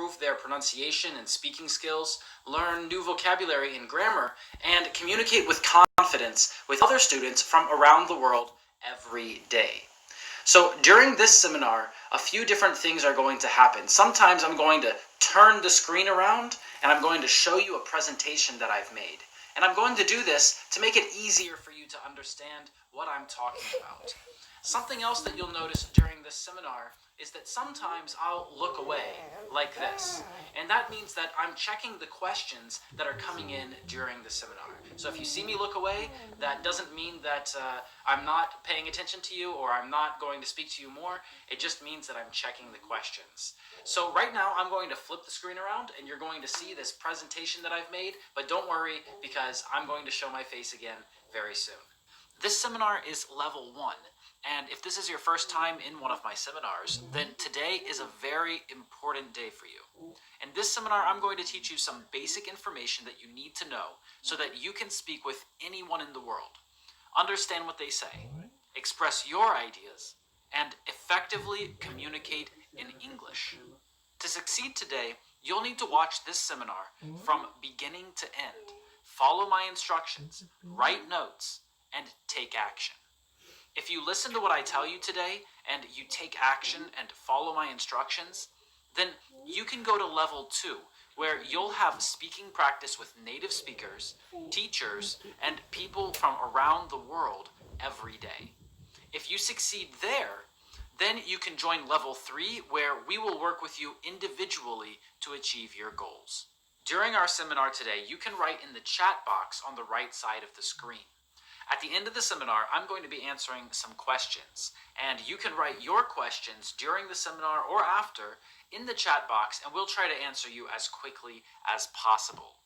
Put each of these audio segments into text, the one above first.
improve their pronunciation and speaking skills, learn new vocabulary and grammar, and communicate with confidence with other students from around the world every day. So during this seminar, a few different things are going to happen. Sometimes I'm going to turn the screen around and I'm going to show you a presentation that I've made. And I'm going to do this to make it easier for you to understand what I'm talking about. Something else that you'll notice during this seminar is that sometimes I'll look away like this. And that means that I'm checking the questions that are coming in during the seminar. So if you see me look away, that doesn't mean that I'm not paying attention to you or I'm not going to speak to you more. It just means that I'm checking the questions. So right now I'm going to flip the screen around and you're going to see this presentation that I've made, but don't worry because I'm going to show my face again very soon. This seminar is level 1. And if this is your first time in one of my seminars, then today is a very important day for you. In this seminar, I'm going to teach you some basic information that you need to know so that you can speak with anyone in the world, understand what they say, express your ideas, and effectively communicate in English. To succeed today, you'll need to watch this seminar from beginning to end, follow my instructions, write notes, and take action. If you listen to what I tell you today and you take action and follow my instructions, then you can go to level 2, where you'll have speaking practice with native speakers, teachers, and people from around the world every day. If you succeed there, then you can join level 3, where we will work with you individually to achieve your goals. During our seminar today, you can write in the chat box on the right side of the screen. At the end of the seminar, I'm going to be answering some questions, and you can write your questions during the seminar or after in the chat box, and we'll try to answer you as quickly as possible.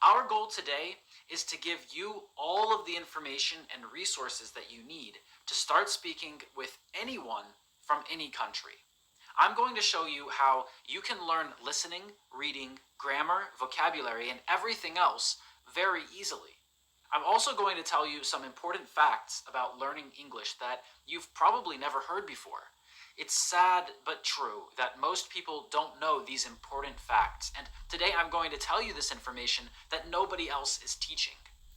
Our goal today is to give you all of the information and resources that you need to start speaking with anyone from any country. I'm going to show you how you can learn listening, reading, grammar, vocabulary, and everything else very easily. I'm also going to tell you some important facts about learning English that you've probably never heard before. It's sad but true that most people don't know these important facts, and today I'm going to tell you this information that nobody else is teaching.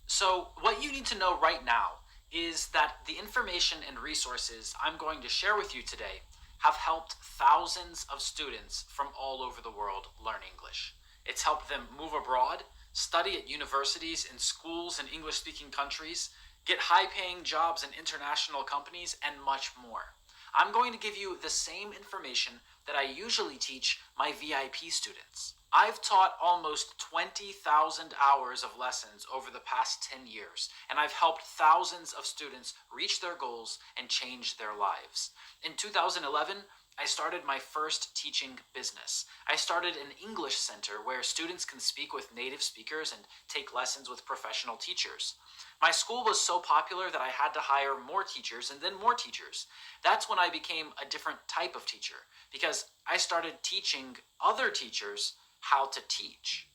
So what you need to know right now is that the information and resources I'm going to share with you today have helped thousands of students from all over the world learn English. It's helped them move abroad, study at universities and schools in English-speaking countries, get high-paying jobs in international companies, and much more. I'm going to give you the same information that I usually teach my VIP students. I've taught almost 20,000 hours of lessons over the past 10 years, and I've helped thousands of students reach their goals and change their lives. In 2011, I started my first teaching business. I started an English center where students can speak with native speakers and take lessons with professional teachers. My school was so popular that I had to hire more teachers and then more teachers. That's when I became a different type of teacher, because I started teaching other teachers how to teach.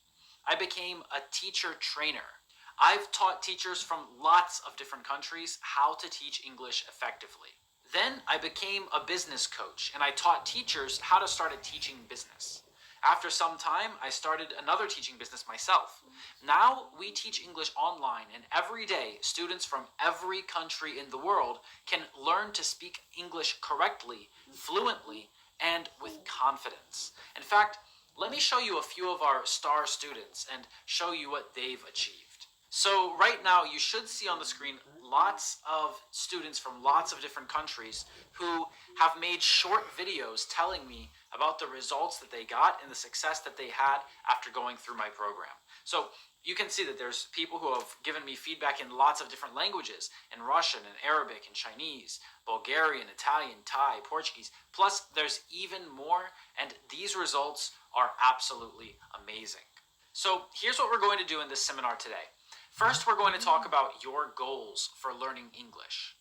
I became a teacher trainer. I've taught teachers from lots of different countries how to teach English effectively. Then I became a business coach, and I taught teachers how to start a teaching business. After some time, I started another teaching business myself. Now we teach English online, and every day, students from every country in the world can learn to speak English correctly, fluently, and with confidence. In fact, let me show you a few of our star students and show you what they've achieved. So right now you should see on the screen lots of students from lots of different countries who have made short videos telling me about the results that they got and the success that they had after going through my program. So you can see that there's people who have given me feedback in lots of different languages, in Russian and Arabic and Chinese, Bulgarian, Italian, Thai, Portuguese, plus there's even more, and these results are absolutely amazing. So here's what we're going to do in this seminar today. First, we're going to talk about your goals for learning English.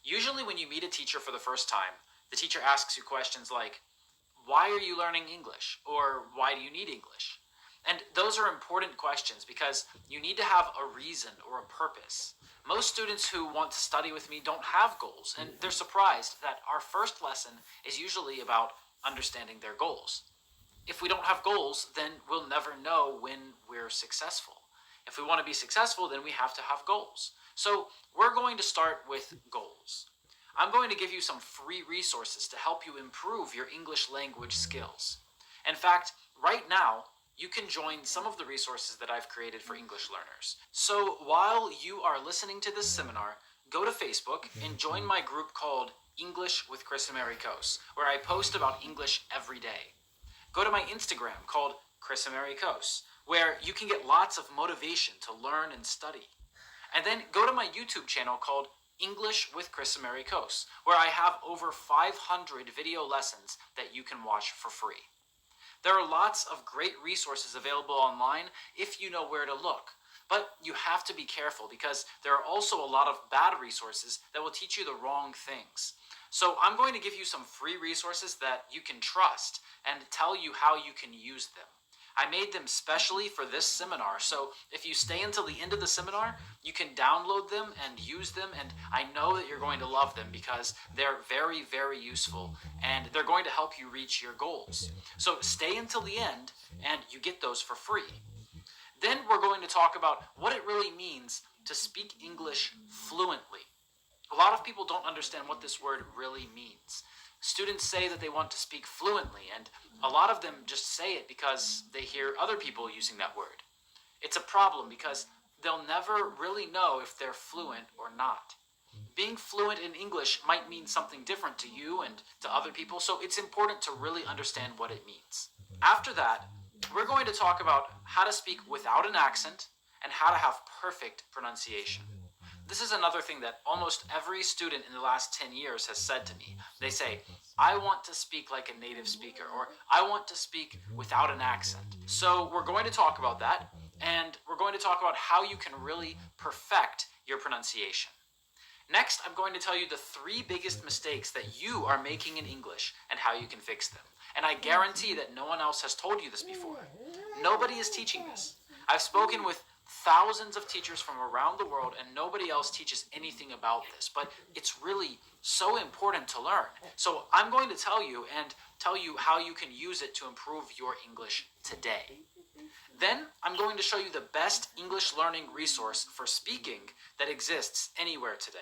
Usually when you meet a teacher for the first time, the teacher asks you questions like, why are you learning English? Or why do you need English? And those are important questions because you need to have a reason or a purpose. Most students who want to study with me don't have goals, and they're surprised that our first lesson is usually about understanding their goals. If we don't have goals, then we'll never know when we're successful. If we want to be successful, then we have to have goals. So we're going to start with goals. I'm going to give you some free resources to help you improve your English language skills. In fact, right now, you can join some of the resources that I've created for English learners. So while you are listening to this seminar, go to Facebook and join my group called English with Chris Americos, where I post about English every day. Go to my Instagram called Chris Americos, where you can get lots of motivation to learn and study. And then go to my YouTube channel called English with Chris Americos, where I have over 500 video lessons that you can watch for free. There are lots of great resources available online if you know where to look. But you have to be careful because there are also a lot of bad resources that will teach you the wrong things. So I'm going to give you some free resources that you can trust and tell you how you can use them. I made them specially for this seminar, so if you stay until the end of the seminar, you can download them and use them, and I know that you're going to love them because they're very, very useful, and they're going to help you reach your goals. So stay until the end, and you get those for free. Then we're going to talk about what it really means to speak English fluently. A lot of people don't understand what this word really means. Students say that they want to speak fluently, and a lot of them just say it because they hear other people using that word. It's a problem because they'll never really know if they're fluent or not. Being fluent in English might mean something different to you and to other people, so it's important to really understand what it means. After that, we're going to talk about how to speak without an accent and how to have perfect pronunciation. This is another thing that almost every student in the last 10 years has said to me. They say, I want to speak like a native speaker, or I want to speak without an accent. So we're going to talk about that, and we're going to talk about how you can really perfect your pronunciation. Next, I'm going to tell you the 3 biggest mistakes that you are making in English and how you can fix them. And I guarantee that no one else has told you this before. Nobody is teaching this. I've spoken with thousands of teachers from around the world, and nobody else teaches anything about this, but it's really so important to learn. So I'm going to tell you how you can use it to improve your English today. Then I'm going to show you the best English learning resource for speaking that exists anywhere today.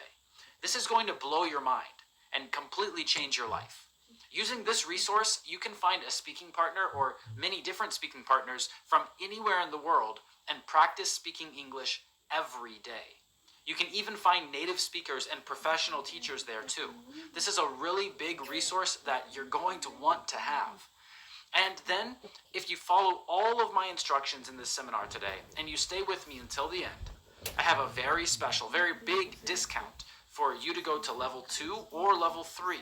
This is going to blow your mind and completely change your life. Using this resource, you can find a speaking partner or many different speaking partners from anywhere in the world and practice speaking English every day. You can even find native speakers and professional teachers there too. This is a really big resource that you're going to want to have. And then, if you follow all of my instructions in this seminar today, and you stay with me until the end, I have a very special, very big discount for you to go to level 2 or level 3.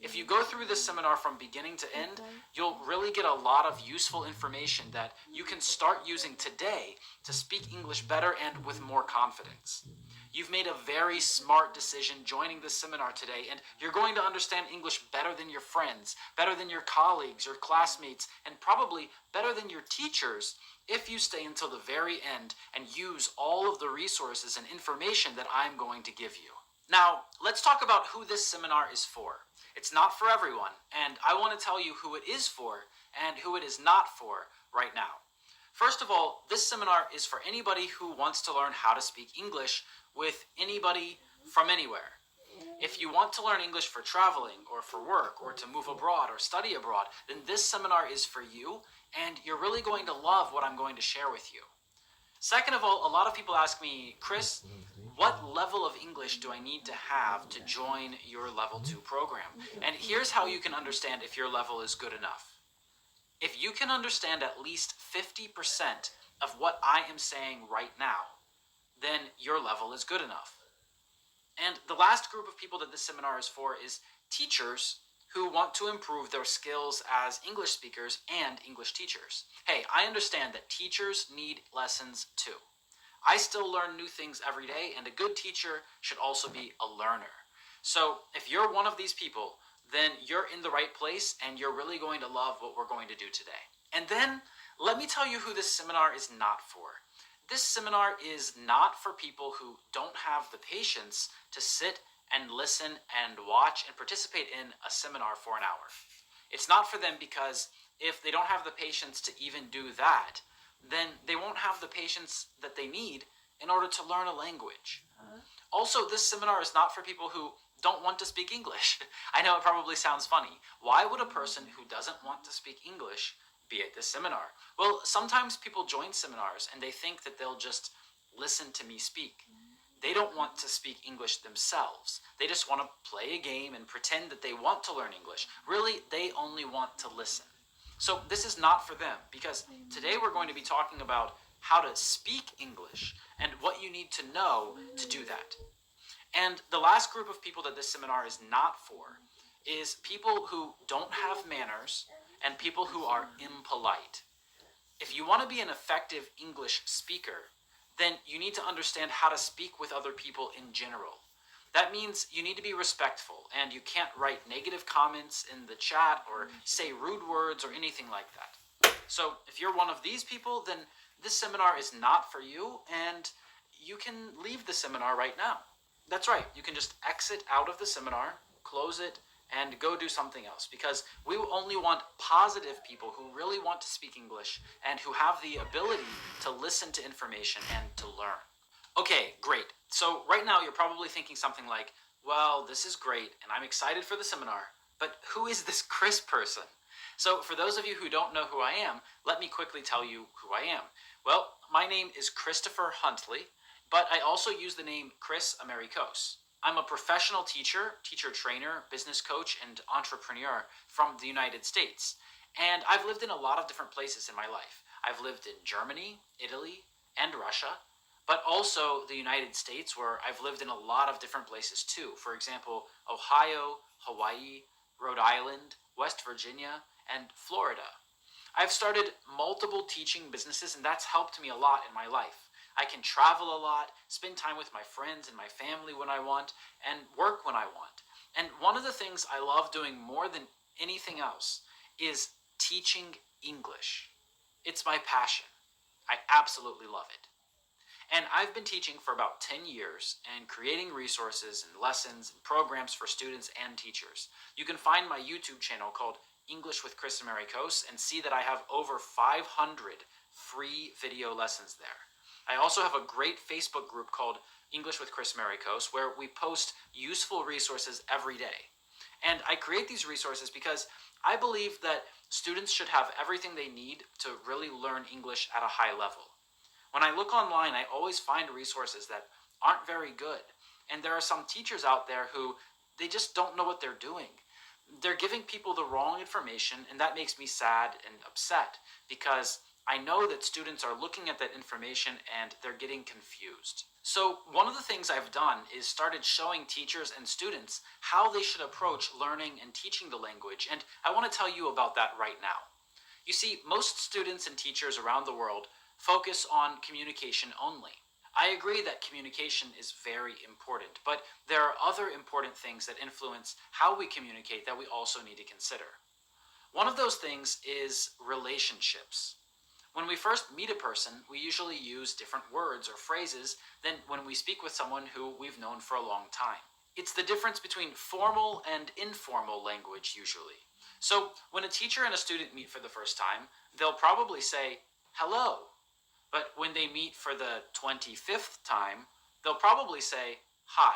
If you go through this seminar from beginning to end, you'll really get a lot of useful information that you can start using today to speak English better and with more confidence. You've made a very smart decision joining this seminar today, and you're going to understand English better than your friends, better than your colleagues, your classmates, and probably better than your teachers if you stay until the very end and use all of the resources and information that I'm going to give you. Now, let's talk about who this seminar is for. It's not for everyone, and I want to tell you who it is for and who it is not for right now. First of all, this seminar is for anybody who wants to learn how to speak English with anybody from anywhere. If you want to learn English for traveling or for work or to move abroad or study abroad, then this seminar is for you, and you're really going to love what I'm going to share with you. Second of all, a lot of people ask me, Chris, what level of English do I need to have to join your level 2 program? And here's how you can understand if your level is good enough. If you can understand at least 50% of what I am saying right now, then your level is good enough. And the last group of people that this seminar is for is teachers who want to improve their skills as English speakers and English teachers. Hey, I understand that teachers need lessons too. I still learn new things every day, and a good teacher should also be a learner. So if you're one of these people, then you're in the right place and you're really going to love what we're going to do today. And then let me tell you who this seminar is not for. This seminar is not for people who don't have the patience to sit and listen and watch and participate in a seminar for an hour. It's not for them because if they don't have the patience to even do that, then they won't have the patience that they need in order to learn a language. Also, this seminar is not for people who don't want to speak English. I know it probably sounds funny. Why would a person who doesn't want to speak English be at this seminar? Well, sometimes people join seminars and they think that they'll just listen to me speak. They don't want to speak English themselves. They just want to play a game and pretend that they want to learn English. Really, they only want to listen. So this is not for them, because today we're going to be talking about how to speak English and what you need to know to do that. And the last group of people that this seminar is not for is people who don't have manners and people who are impolite. If you want to be an effective English speaker, then you need to understand how to speak with other people in general. That means you need to be respectful, and you can't write negative comments in the chat or say rude words or anything like that. So if you're one of these people, then this seminar is not for you, and you can leave the seminar right now. That's right, you can just exit out of the seminar, close it, and go do something else, because we only want positive people who really want to speak English and who have the ability to listen to information and to learn. Okay, great. So right now you're probably thinking something like, well, this is great and I'm excited for the seminar, but who is this Chris person? So for those of you who don't know who I am, let me quickly tell you who I am. Well, my name is Christopher Huntley, but I also use the name Chris Americos. I'm a professional teacher, trainer, business coach, and entrepreneur from the United States. And I've lived in a lot of different places in my life. I've lived in Germany, Italy, and Russia, but also the United States, where I've lived in a lot of different places too. For example, Ohio, Hawaii, Rhode Island, West Virginia, and Florida. I've started multiple teaching businesses, and that's helped me a lot in my life. I can travel a lot, spend time with my friends and my family when I want, and work when I want. And one of the things I love doing more than anything else is teaching English. It's my passion. I absolutely love it. And I've been teaching for about 10 years and creating resources and lessons and programs for students and teachers. You can find my YouTube channel called English with Chris Americos and see that I have over 500 free video lessons there. I also have a great Facebook group called English with Chris Americos, where we post useful resources every day. And I create these resources because I believe that students should have everything they need to really learn English at a high level. When I look online, I always find resources that aren't very good. And there are some teachers out there who they just don't know what they're doing. They're giving people the wrong information, and that makes me sad and upset because I know that students are looking at that information and they're getting confused. So one of the things I've done is started showing teachers and students how they should approach learning and teaching the language, and I want to tell you about that right now. You see, most students and teachers around the world focus on communication only. I agree that communication is very important, but there are other important things that influence how we communicate that we also need to consider. One of those things is relationships. When we first meet a person, we usually use different words or phrases than when we speak with someone who we've known for a long time. It's the difference between formal and informal language usually. So when a teacher and a student meet for the first time, they'll probably say, hello. But when they meet for the 25th time, they'll probably say, hi.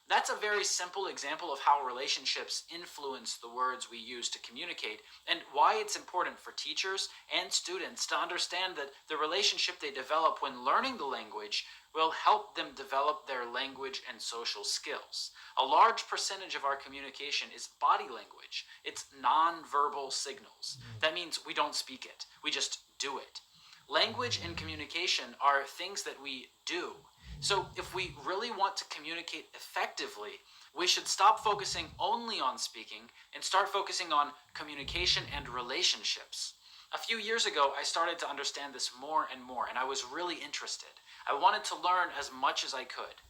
That's a very simple example of how relationships influence the words we use to communicate, and why it's important for teachers and students to understand that the relationship they develop when learning the language will help them develop their language and social skills. A large percentage of our communication is body language. It's non-verbal signals. That means we don't speak it, we just do it. Language and communication are things that we do. So if we really want to communicate effectively, we should stop focusing only on speaking and start focusing on communication and relationships. A few years ago, I started to understand this more and more, and I was really interested. I wanted to learn as much as I could.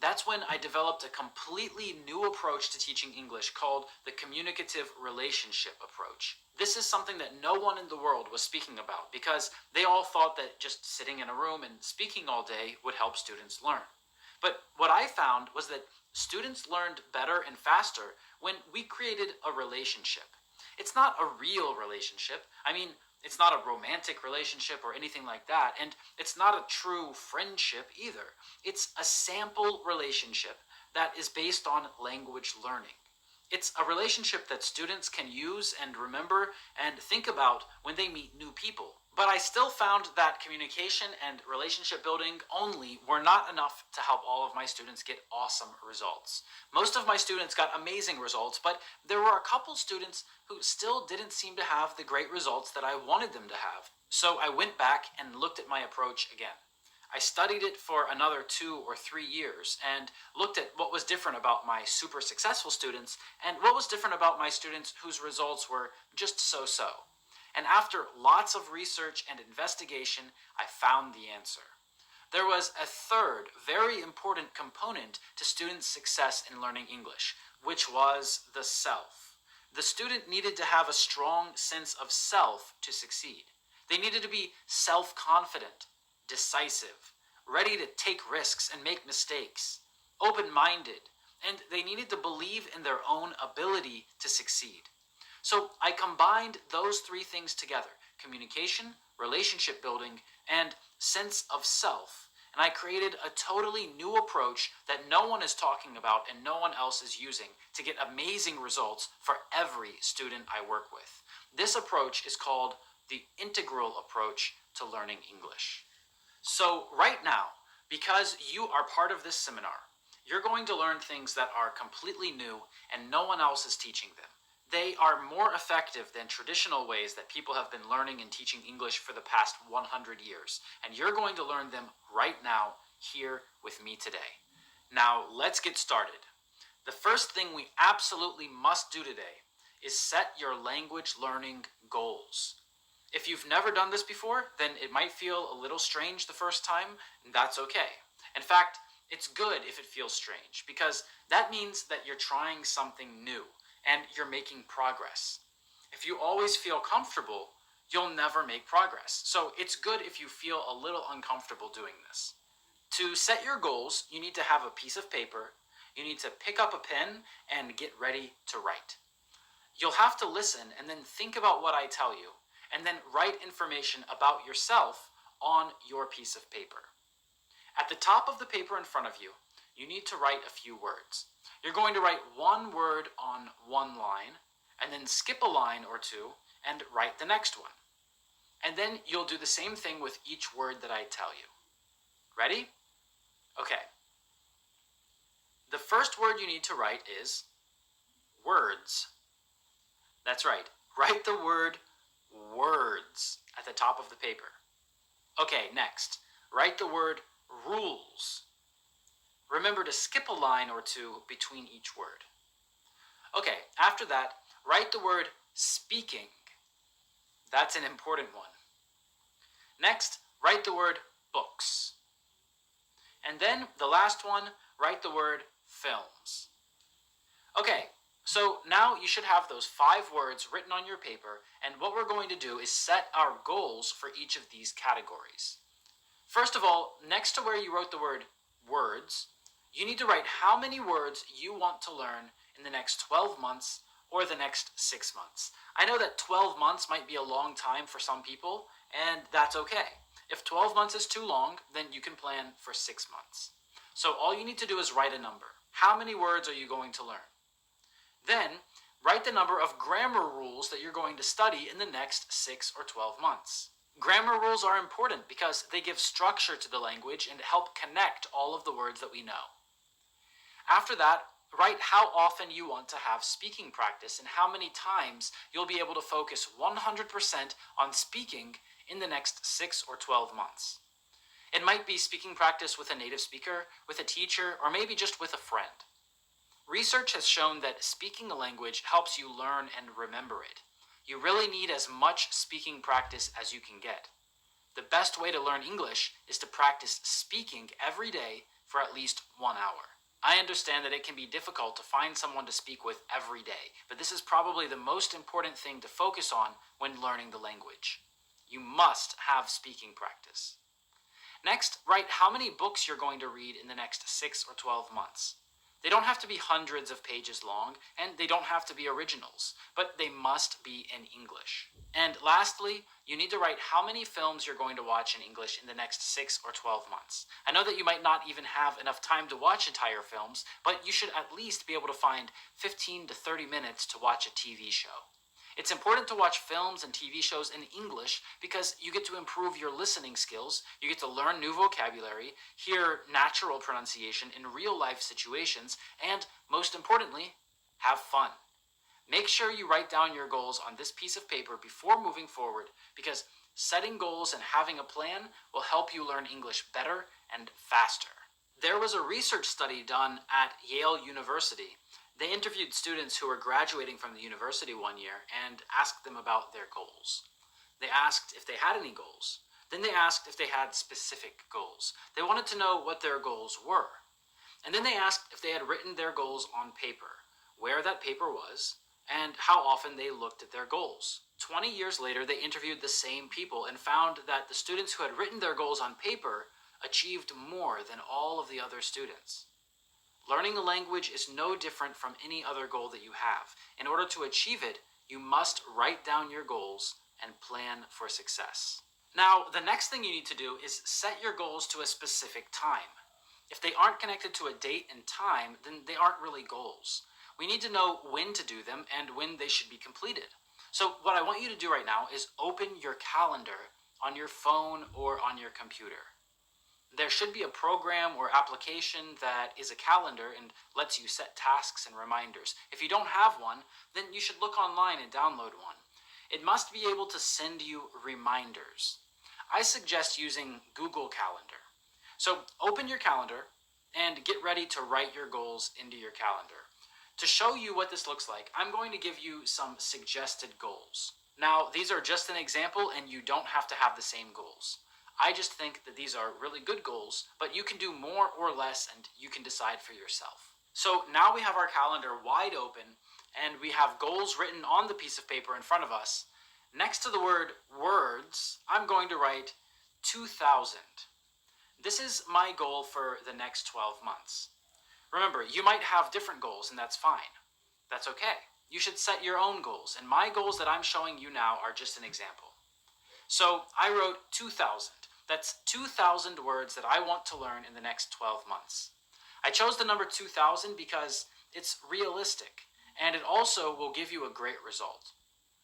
That's when I developed a completely new approach to teaching English called the communicative relationship approach. This is something that no one in the world was speaking about because they all thought that just sitting in a room and speaking all day would help students learn. But what I found was that students learned better and faster when we created a relationship. It's not a real relationship. I mean, it's not a romantic relationship or anything like that, and it's not a true friendship either. It's a sample relationship that is based on language learning. It's a relationship that students can use and remember and think about when they meet new people. But I still found that communication and relationship building only were not enough to help all of my students get awesome results. Most of my students got amazing results, but there were a couple students who still didn't seem to have the great results that I wanted them to have. So I went back and looked at my approach again. I studied it for another 2 or 3 years and looked at what was different about my super successful students and what was different about my students whose results were just so-so. And after lots of research and investigation, I found the answer. There was a third, very important component to students' success in learning English, which was the self. The student needed to have a strong sense of self to succeed. They needed to be self-confident, decisive, ready to take risks and make mistakes, open-minded, and they needed to believe in their own ability to succeed. So I combined those 3 things together: communication, relationship building, and sense of self. And I created a totally new approach that no one is talking about and no one else is using to get amazing results for every student I work with. This approach is called the integral approach to learning English. So right now, because you are part of this seminar, you're going to learn things that are completely new and no one else is teaching them. They are more effective than traditional ways that people have been learning and teaching English for the past 100 years. And you're going to learn them right now, here with me today. Now, let's get started. The first thing we absolutely must do today is set your language learning goals. If you've never done this before, then it might feel a little strange the first time, and that's okay. In fact, it's good if it feels strange, because that means that you're trying something new and you're making progress. If you always feel comfortable, you'll never make progress. So it's good if you feel a little uncomfortable doing this. To set your goals, you need to have a piece of paper, you need to pick up a pen, and get ready to write. You'll have to listen and then think about what I tell you, and then write information about yourself on your piece of paper. At the top of the paper in front of you, you need to write a few words. You're going to write one word on one line, and then skip a line or 2 and write the next one. And then you'll do the same thing with each word that I tell you. Ready? Okay. The first word you need to write is words. That's right. Write the word words at the top of the paper. Okay, next. Write the word rules. Remember to skip a line or 2 between each word. Okay, after that, write the word speaking. That's an important one. Next, write the word books. And then the last one, write the word films. Okay, so now you should have those 5 words written on your paper, and what we're going to do is set our goals for each of these categories. First of all, next to where you wrote the word words, you need to write how many words you want to learn in the next 12 months or the next 6 months. I know that 12 months might be a long time for some people, and that's okay. If 12 months is too long, then you can plan for 6 months. So all you need to do is write a number. How many words are you going to learn? Then, write the number of grammar rules that you're going to study in the next 6 or 12 months. Grammar rules are important because they give structure to the language and help connect all of the words that we know. After that, write how often you want to have speaking practice and how many times you'll be able to focus 100% on speaking in the next 6 or 12 months. It might be speaking practice with a native speaker, with a teacher, or maybe just with a friend. Research has shown that speaking a language helps you learn and remember it. You really need as much speaking practice as you can get. The best way to learn English is to practice speaking every day for at least 1 hour. I understand that it can be difficult to find someone to speak with every day, but this is probably the most important thing to focus on when learning the language. You must have speaking practice. Next, write how many books you're going to read in the next 6 or 12 months. They don't have to be hundreds of pages long, and they don't have to be originals, but they must be in English. And lastly, you need to write how many films you're going to watch in English in the next 6 or 12 months. I know that you might not even have enough time to watch entire films, but you should at least be able to find 15 to 30 minutes to watch a TV show. It's important to watch films and TV shows in English because you get to improve your listening skills, you get to learn new vocabulary, hear natural pronunciation in real life situations, and most importantly, have fun. Make sure you write down your goals on this piece of paper before moving forward because setting goals and having a plan will help you learn English better and faster. There was a research study done at Yale University. They interviewed students who were graduating from the university one year and asked them about their goals. They asked if they had any goals. Then they asked if they had specific goals. They wanted to know what their goals were. And then they asked if they had written their goals on paper, where that paper was, and how often they looked at their goals. 20 years later, they interviewed the same people and found that the students who had written their goals on paper achieved more than all of the other students. Learning a language is no different from any other goal that you have. In order to achieve it, you must write down your goals and plan for success. Now, the next thing you need to do is set your goals to a specific time. If they aren't connected to a date and time, then they aren't really goals. We need to know when to do them and when they should be completed. So what I want you to do right now is open your calendar on your phone or on your computer. There should be a program or application that is a calendar and lets you set tasks and reminders. If you don't have one, then you should look online and download one. It must be able to send you reminders. I suggest using Google Calendar. So open your calendar and get ready to write your goals into your calendar. To show you what this looks like, I'm going to give you some suggested goals. Now, these are just an example and you don't have to have the same goals. I just think that these are really good goals, but you can do more or less and you can decide for yourself. So now we have our calendar wide open and we have goals written on the piece of paper in front of us. Next to the word words, I'm going to write 2,000. This is my goal for the next 12 months. Remember, you might have different goals and that's fine. That's okay. You should set your own goals, and my goals that I'm showing you now are just an example. So I wrote 2,000. That's 2,000 words that I want to learn in the next 12 months. I chose the number 2,000 because it's realistic, and it also will give you a great result.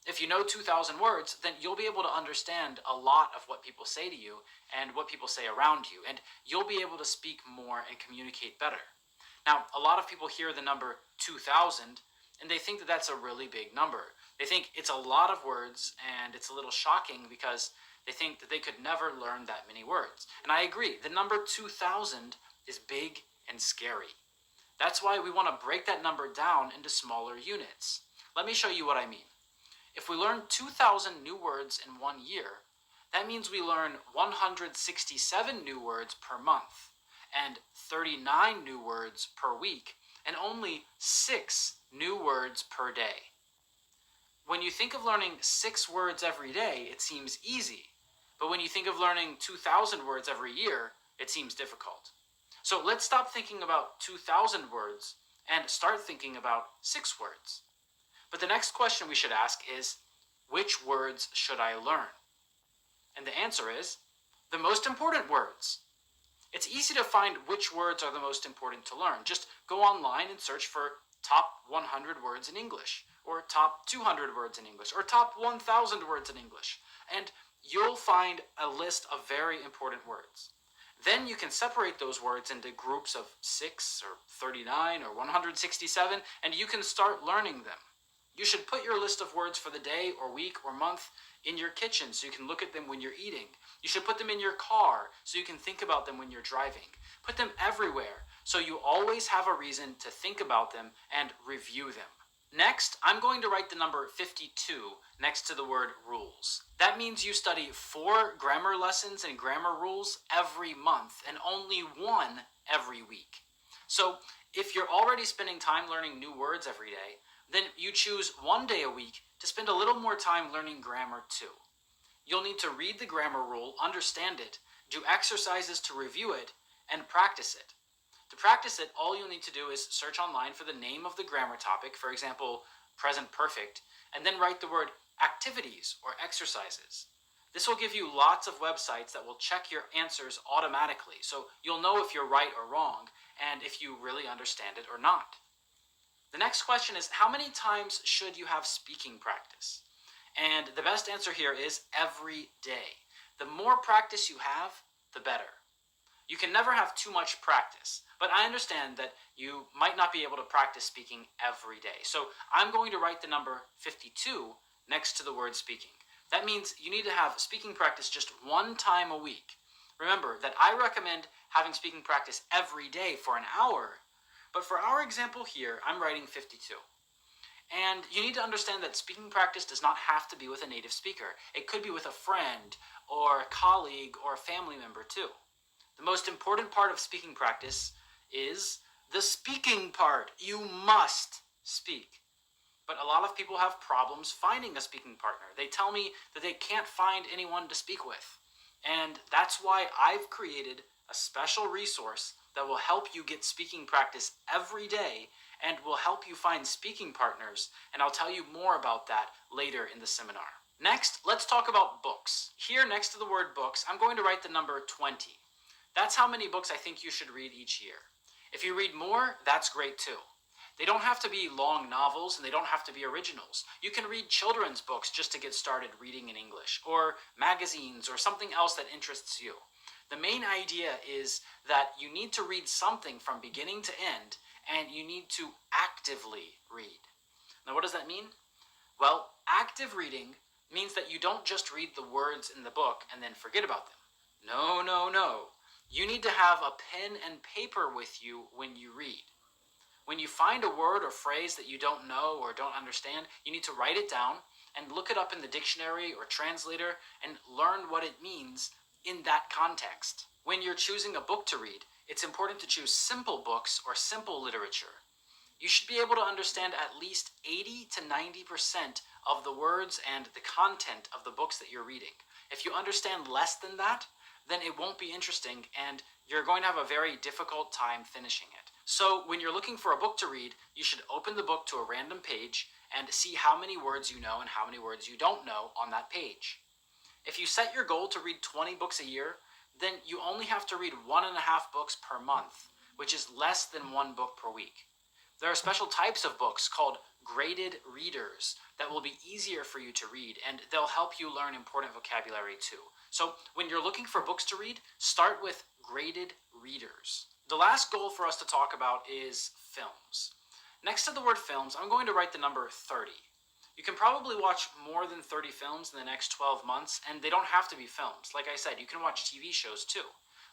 If you know 2,000 words, then you'll be able to understand a lot of what people say to you and what people say around you, and you'll be able to speak more and communicate better. Now, a lot of people hear the number 2,000 and they think that that's a really big number. They think it's a lot of words and it's a little shocking because they think that they could never learn that many words. And I agree, the number 2,000 is big and scary. That's why we want to break that number down into smaller units. Let me show you what I mean. If we learn 2,000 new words in 1 year, that means we learn 167 new words per month and 39 new words per week and only 6 new words per day. When you think of learning 6 words every day, it seems easy. But when you think of learning 2,000 words every year, it seems difficult. So let's stop thinking about 2,000 words and start thinking about 6 words. But the next question we should ask is, which words should I learn? And the answer is, the most important words. It's easy to find which words are the most important to learn. Just go online and search for top 100 words in English, or top 200 words in English, or top 1,000 words in English, and you'll find a list of very important words. Then you can separate those words into groups of 6 or 39 or 167, and you can start learning them. You should put your list of words for the day or week or month in your kitchen so you can look at them when you're eating. You should put them in your car so you can think about them when you're driving. Put them everywhere so you always have a reason to think about them and review them. Next, I'm going to write the number 52 next to the word rules. That means you study 4 grammar lessons and grammar rules every month and only 1 every week. So if you're already spending time learning new words every day, then you choose 1 day a week to spend a little more time learning grammar too. You'll need to read the grammar rule, understand it, do exercises to review it, and practice it. To practice it, all you'll need to do is search online for the name of the grammar topic, for example, present perfect, and then write the word activities or exercises. This will give you lots of websites that will check your answers automatically, so you'll know if you're right or wrong, and if you really understand it or not. The next question is, how many times should you have speaking practice? And the best answer here is every day. The more practice you have, the better. You can never have too much practice, but I understand that you might not be able to practice speaking every day. So I'm going to write the number 52 next to the word speaking. That means you need to have speaking practice just one time a week. Remember that I recommend having speaking practice every day for an hour, but for our example here, I'm writing 52. And you need to understand that speaking practice does not have to be with a native speaker. It could be with a friend or a colleague or a family member too. The most important part of speaking practice is the speaking part. You must speak. But a lot of people have problems finding a speaking partner. They tell me that they can't find anyone to speak with. And that's why I've created a special resource that will help you get speaking practice every day and will help you find speaking partners. And I'll tell you more about that later in the seminar. Next, let's talk about books. Here next to the word books, I'm going to write the number 20. That's how many books I think you should read each year. If you read more, that's great too. They don't have to be long novels and they don't have to be originals. You can read children's books just to get started reading in English, or magazines, or something else that interests you. The main idea is that you need to read something from beginning to end, and you need to actively read. Now, what does that mean? Well, active reading means that you don't just read the words in the book and then forget about them. No, no, no. You need to have a pen and paper with you when you read. When you find a word or phrase that you don't know or don't understand, you need to write it down and look it up in the dictionary or translator and learn what it means in that context. When you're choosing a book to read, it's important to choose simple books or simple literature. You should be able to understand at least 80 to 90% of the words and the content of the books that you're reading. If you understand less than that, then it won't be interesting and you're going to have a very difficult time finishing it. So when you're looking for a book to read, you should open the book to a random page and see how many words you know and how many words you don't know on that page. If you set your goal to read 20 books a year, then you only have to read 1.5 books per month, which is less than 1 book per week. There are special types of books called graded readers that will be easier for you to read, and they'll help you learn important vocabulary too. So when you're looking for books to read, start with graded readers. The last goal for us to talk about is films. Next to the word films, I'm going to write the number 30. You can probably watch more than 30 films in the next 12 months, and they don't have to be films. Like I said, you can watch TV shows too.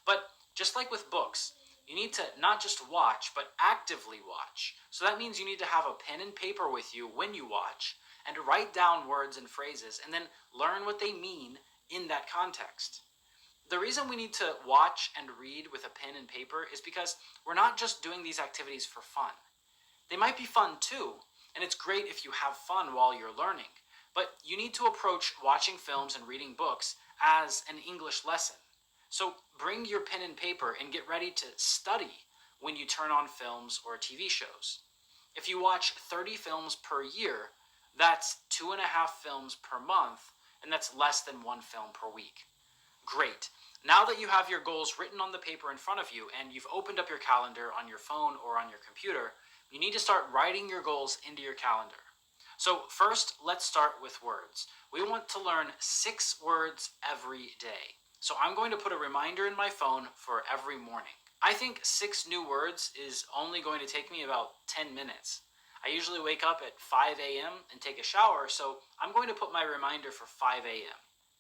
But just like with books, you need to not just watch, but actively watch. So that means you need to have a pen and paper with you when you watch, and write down words and phrases, and then learn what they mean in that context. The reason we need to watch and read with a pen and paper is because we're not just doing these activities for fun. They might be fun too, and it's great if you have fun while you're learning, but you need to approach watching films and reading books as an English lesson. So bring your pen and paper and get ready to study when you turn on films or TV shows. If you watch 30 films per year, that's 2.5 films per month, and that's less than 1 film per week. Great. Now that you have your goals written on the paper in front of you and you've opened up your calendar on your phone or on your computer, you need to start writing your goals into your calendar. So first, let's start with words. We want to learn 6 words every day. So I'm going to put a reminder in my phone for every morning. I think 6 new words is only going to take me about 10 minutes. I usually wake up at 5 a.m. and take a shower, so I'm going to put my reminder for 5 a.m.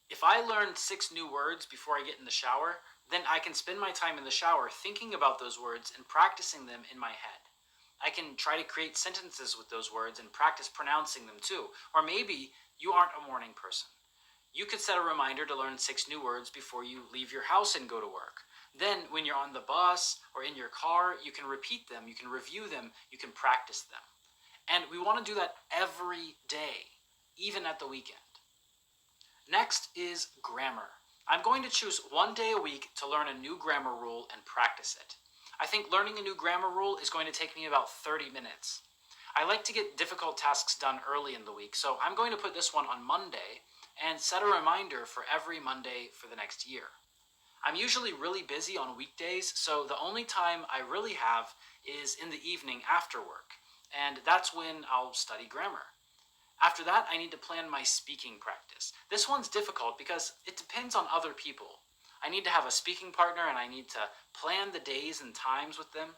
If I learn 6 new words before I get in the shower, then I can spend my time in the shower thinking about those words and practicing them in my head. I can try to create sentences with those words and practice pronouncing them too. Or maybe you aren't a morning person. You could set a reminder to learn 6 new words before you leave your house and go to work. Then when you're on the bus or in your car, you can repeat them, you can review them, you can practice them. And we want to do that every day, even at the weekend. Next is grammar. I'm going to choose 1 day a week to learn a new grammar rule and practice it. I think learning a new grammar rule is going to take me about 30 minutes. I like to get difficult tasks done early in the week, so I'm going to put this one on Monday and set a reminder for every Monday for the next year. I'm usually really busy on weekdays, so the only time I really have is in the evening after work, and that's when I'll study grammar. After that, I need to plan my speaking practice. This one's difficult because it depends on other people. I need to have a speaking partner and I need to plan the days and times with them.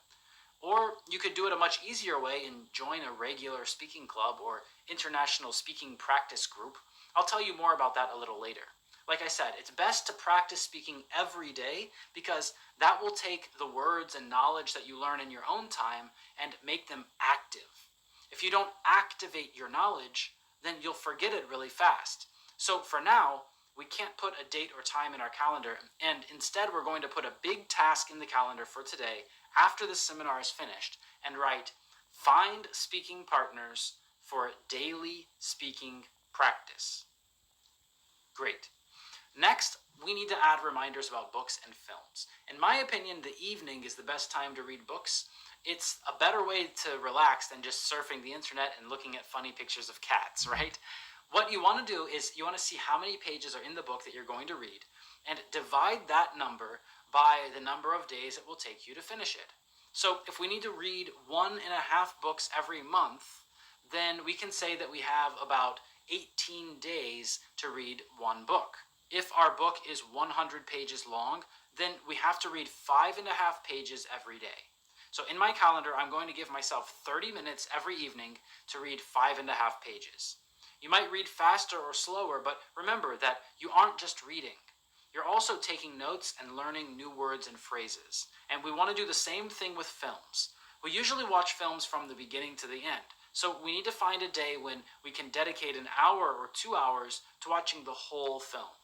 Or you could do it a much easier way and join a regular speaking club or international speaking practice group. I'll tell you more about that a little later. Like I said, it's best to practice speaking every day because that will take the words and knowledge that you learn in your own time and make them active. If you don't activate your knowledge, then you'll forget it really fast. So for now, we can't put a date or time in our calendar, and instead we're going to put a big task in the calendar for today after this seminar is finished and write, find speaking partners for daily speaking practice. Great. Next, we need to add reminders about books and films. In my opinion, the evening is the best time to read books. It's a better way to relax than just surfing the internet and looking at funny pictures of cats, right? What you want to do is you want to see how many pages are in the book that you're going to read and divide that number by the number of days it will take you to finish it. So if we need to read 1.5 books every month, then we can say that we have about 18 days to read one book. If our book is 100 pages long, then we have to read 5.5 pages every day. So in my calendar, I'm going to give myself 30 minutes every evening to read 5.5 pages. You might read faster or slower, but remember that you aren't just reading. You're also taking notes and learning new words and phrases. And we want to do the same thing with films. We usually watch films from the beginning to the end. So we need to find a day when we can dedicate an hour or 2 hours to watching the whole film.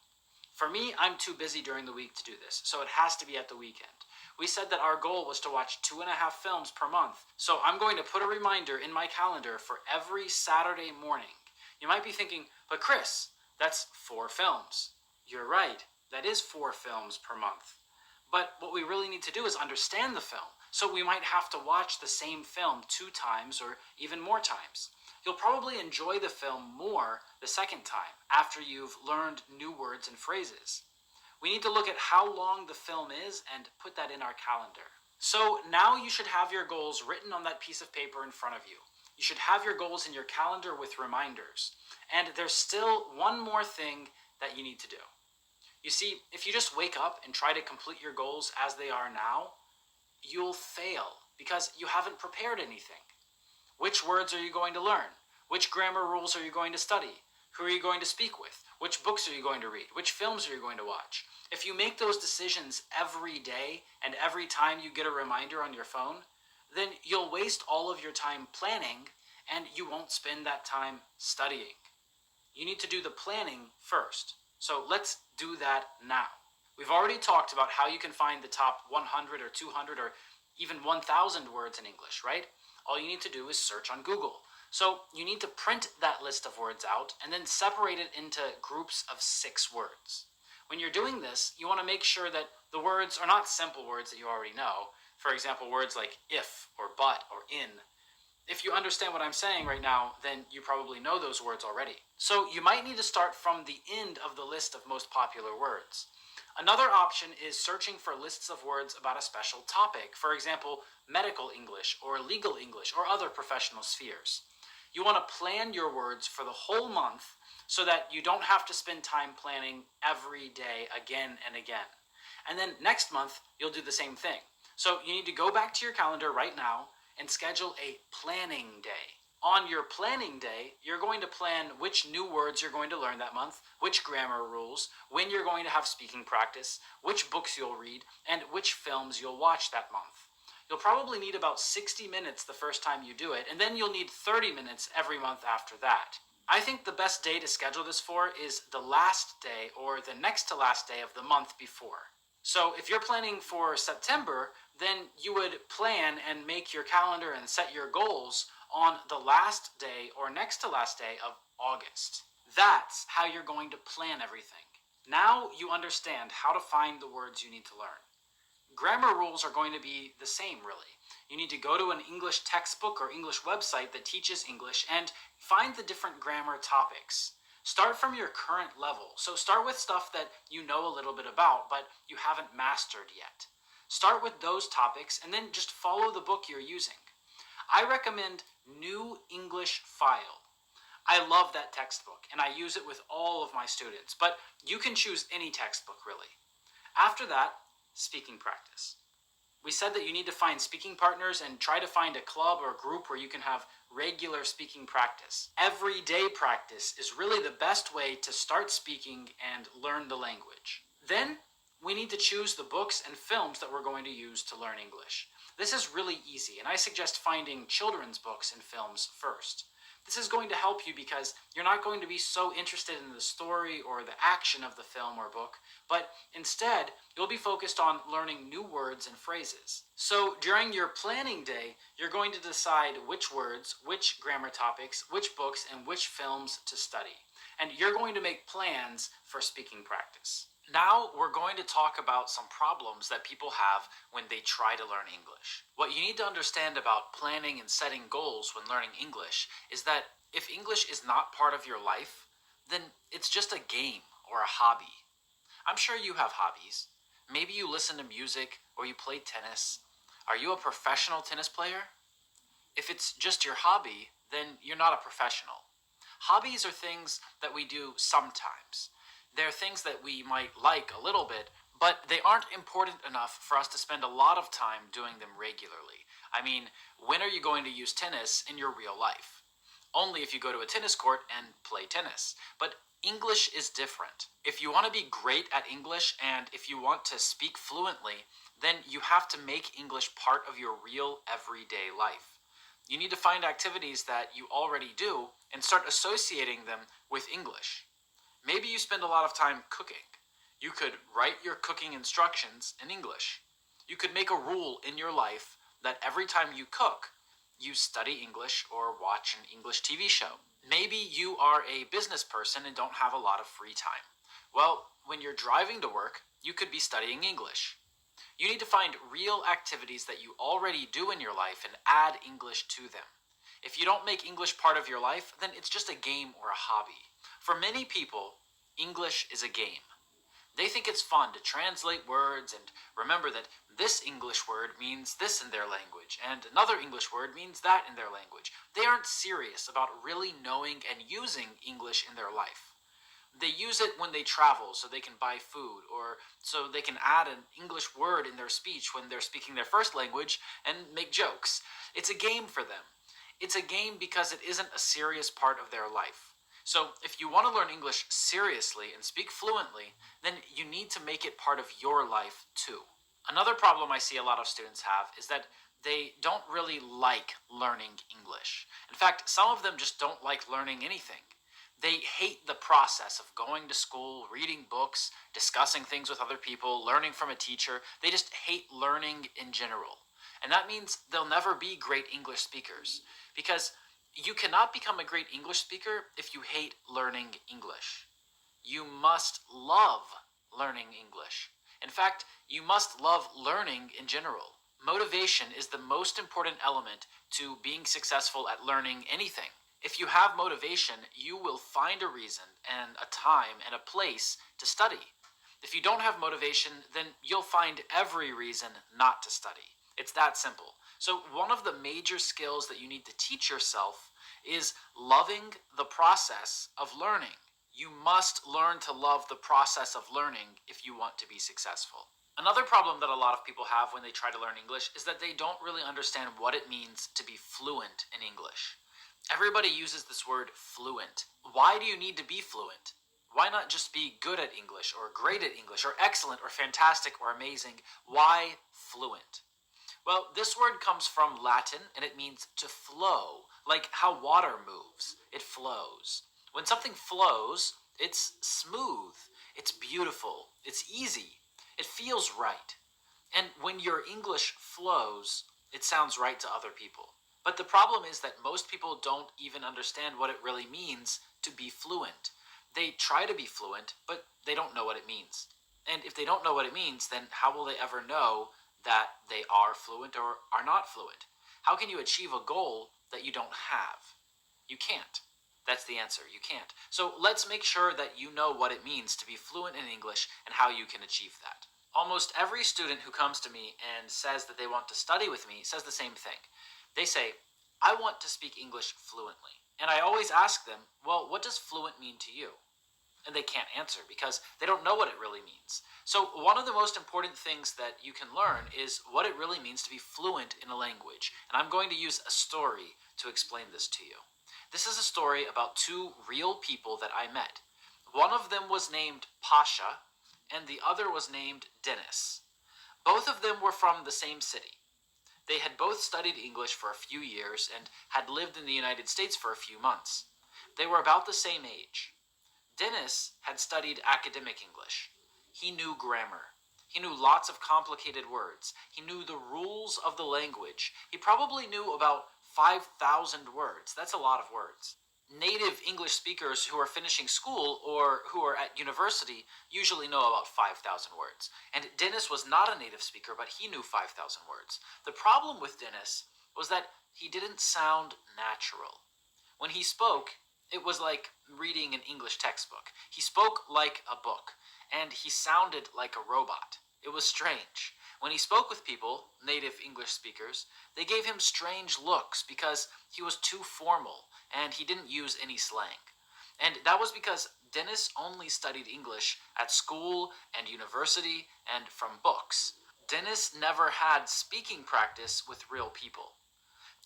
For me, I'm too busy during the week to do this, so it has to be at the weekend. We said that our goal was to watch 2.5 films per month, so I'm going to put a reminder in my calendar for every Saturday morning. You might be thinking, but Chris, that's 4 films. You're right, that is 4 films per month. But what we really need to do is understand the film, so we might have to watch the same film 2 times or even more times. You'll probably enjoy the film more the second time after you've learned new words and phrases. We need to look at how long the film is and put that in our calendar. So now you should have your goals written on that piece of paper in front of you. You should have your goals in your calendar with reminders. And there's still one more thing that you need to do. You see, if you just wake up and try to complete your goals as they are now, you'll fail because you haven't prepared anything. Which words are you going to learn? Which grammar rules are you going to study? Who are you going to speak with? Which books are you going to read? Which films are you going to watch? If you make those decisions every day and every time you get a reminder on your phone, then you'll waste all of your time planning and you won't spend that time studying. You need to do the planning first. So let's do that now. We've already talked about how you can find the top 100 or 200 or even 1,000 words in English, right? All you need to do is search on Google. So you need to print that list of words out and then separate it into groups of 6 words. When you're doing this, you want to make sure that the words are not simple words that you already know. For example, words like if or but or in. If you understand what I'm saying right now, then you probably know those words already. So you might need to start from the end of the list of most popular words. Another option is searching for lists of words about a special topic, for example, medical English or legal English or other professional spheres. You want to plan your words for the whole month so that you don't have to spend time planning every day again and again. And then next month, you'll do the same thing. So you need to go back to your calendar right now and schedule a planning day. On your planning day, you're going to plan which new words you're going to learn that month, which grammar rules, when you're going to have speaking practice, which books you'll read, and which films you'll watch that month. You'll probably need about 60 minutes the first time you do it, and then you'll need 30 minutes every month after that. I think the best day to schedule this for is the last day or the next to last day of the month before. So if you're planning for September, then you would plan and make your calendar and set your goals on the last day or next to last day of August. That's how you're going to plan everything. Now you understand how to find the words you need to learn. Grammar rules are going to be the same, really. You need to go to an English textbook or English website that teaches English and find the different grammar topics. Start from your current level. So start with stuff that you know a little bit about, but you haven't mastered yet. Start with those topics and then just follow the book you're using. I recommend New English File. I love that textbook and I use it with all of my students, but you can choose any textbook really. After that, speaking practice. We said that you need to find speaking partners and try to find a club or group where you can have regular speaking practice. Everyday practice is really the best way to start speaking and learn the language. Then we need to choose the books and films that we're going to use to learn English. This is really easy, and I suggest finding children's books and films first. This is going to help you because you're not going to be so interested in the story or the action of the film or book, but instead, you'll be focused on learning new words and phrases. So during your planning day, you're going to decide which words, which grammar topics, which books, and which films to study. And you're going to make plans for speaking practice. Now we're going to talk about some problems that people have when they try to learn English. What you need to understand about planning and setting goals when learning English is that if English is not part of your life, then it's just a game or a hobby. I'm sure you have hobbies. Maybe you listen to music or you play tennis. Are you a professional tennis player? If it's just your hobby, then you're not a professional. Hobbies are things that we do sometimes. They're things that we might like a little bit, but they aren't important enough for us to spend a lot of time doing them regularly. I mean, when are you going to use tennis in your real life? Only if you go to a tennis court and play tennis. But English is different. If you want to be great at English and if you want to speak fluently, then you have to make English part of your real everyday life. You need to find activities that you already do and start associating them with English. Maybe you spend a lot of time cooking. You could write your cooking instructions in English. You could make a rule in your life that every time you cook, you study English or watch an English TV show. Maybe you are a business person and don't have a lot of free time. Well, when you're driving to work, you could be studying English. You need to find real activities that you already do in your life and add English to them. If you don't make English part of your life, then it's just a game or a hobby. For many people, English is a game. They think it's fun to translate words and remember that this English word means this in their language and another English word means that in their language. They aren't serious about really knowing and using English in their life. They use it when they travel so they can buy food or so they can add an English word in their speech when they're speaking their first language and make jokes. It's a game for them. It's a game because it isn't a serious part of their life. So if you want to learn English seriously and speak fluently, then you need to make it part of your life too. Another problem I see a lot of students have is that they don't really like learning English. In fact, some of them just don't like learning anything. They hate the process of going to school, reading books, discussing things with other people, learning from a teacher. They just hate learning in general. And that means they'll never be great English speakers because you cannot become a great English speaker if you hate learning English. You must love learning English. In fact, you must love learning in general. Motivation is the most important element to being successful at learning anything. If you have motivation, you will find a reason and a time and a place to study. If you don't have motivation, then you'll find every reason not to study. It's that simple. So one of the major skills that you need to teach yourself is loving the process of learning. You must learn to love the process of learning if you want to be successful. Another problem that a lot of people have when they try to learn English is that they don't really understand what it means to be fluent in English. Everybody uses this word fluent. Why do you need to be fluent? Why not just be good at English or great at English or excellent or fantastic or amazing? Why fluent? Well, this word comes from Latin and it means to flow, like how water moves. It flows. When something flows, it's smooth, it's beautiful, it's easy, it feels right. And when your English flows, it sounds right to other people. But the problem is that most people don't even understand what it really means to be fluent. They try to be fluent, but they don't know what it means. And if they don't know what it means, then how will they ever know that they are fluent or are not fluent? How can you achieve a goal that you don't have? You can't. That's the answer. You can't. So let's make sure that you know what it means to be fluent in English and how you can achieve that. Almost every student who comes to me and says that they want to study with me says the same thing. They say, I want to speak English fluently. And I always ask them, well, what does fluent mean to you? And they can't answer because they don't know what it really means. So one of the most important things that you can learn is what it really means to be fluent in a language. And I'm going to use a story to explain this to you. This is a story about two real people that I met. One of them was named Pasha, and the other was named Dennis. Both of them were from the same city. They had both studied English for a few years and had lived in the United States for a few months. They were about the same age. Dennis had studied academic English. He knew grammar. He knew lots of complicated words. He knew the rules of the language. He probably knew about 5,000 words. That's a lot of words. Native English speakers who are finishing school or who are at university usually know about 5,000 words. And Dennis was not a native speaker, but he knew 5,000 words. The problem with Dennis was that he didn't sound natural. When he spoke, it was like reading an English textbook. He spoke like a book, and he sounded like a robot. It was strange. When he spoke with people, native English speakers, they gave him strange looks because he was too formal and he didn't use any slang. And that was because Dennis only studied English at school and university and from books. Dennis never had speaking practice with real people.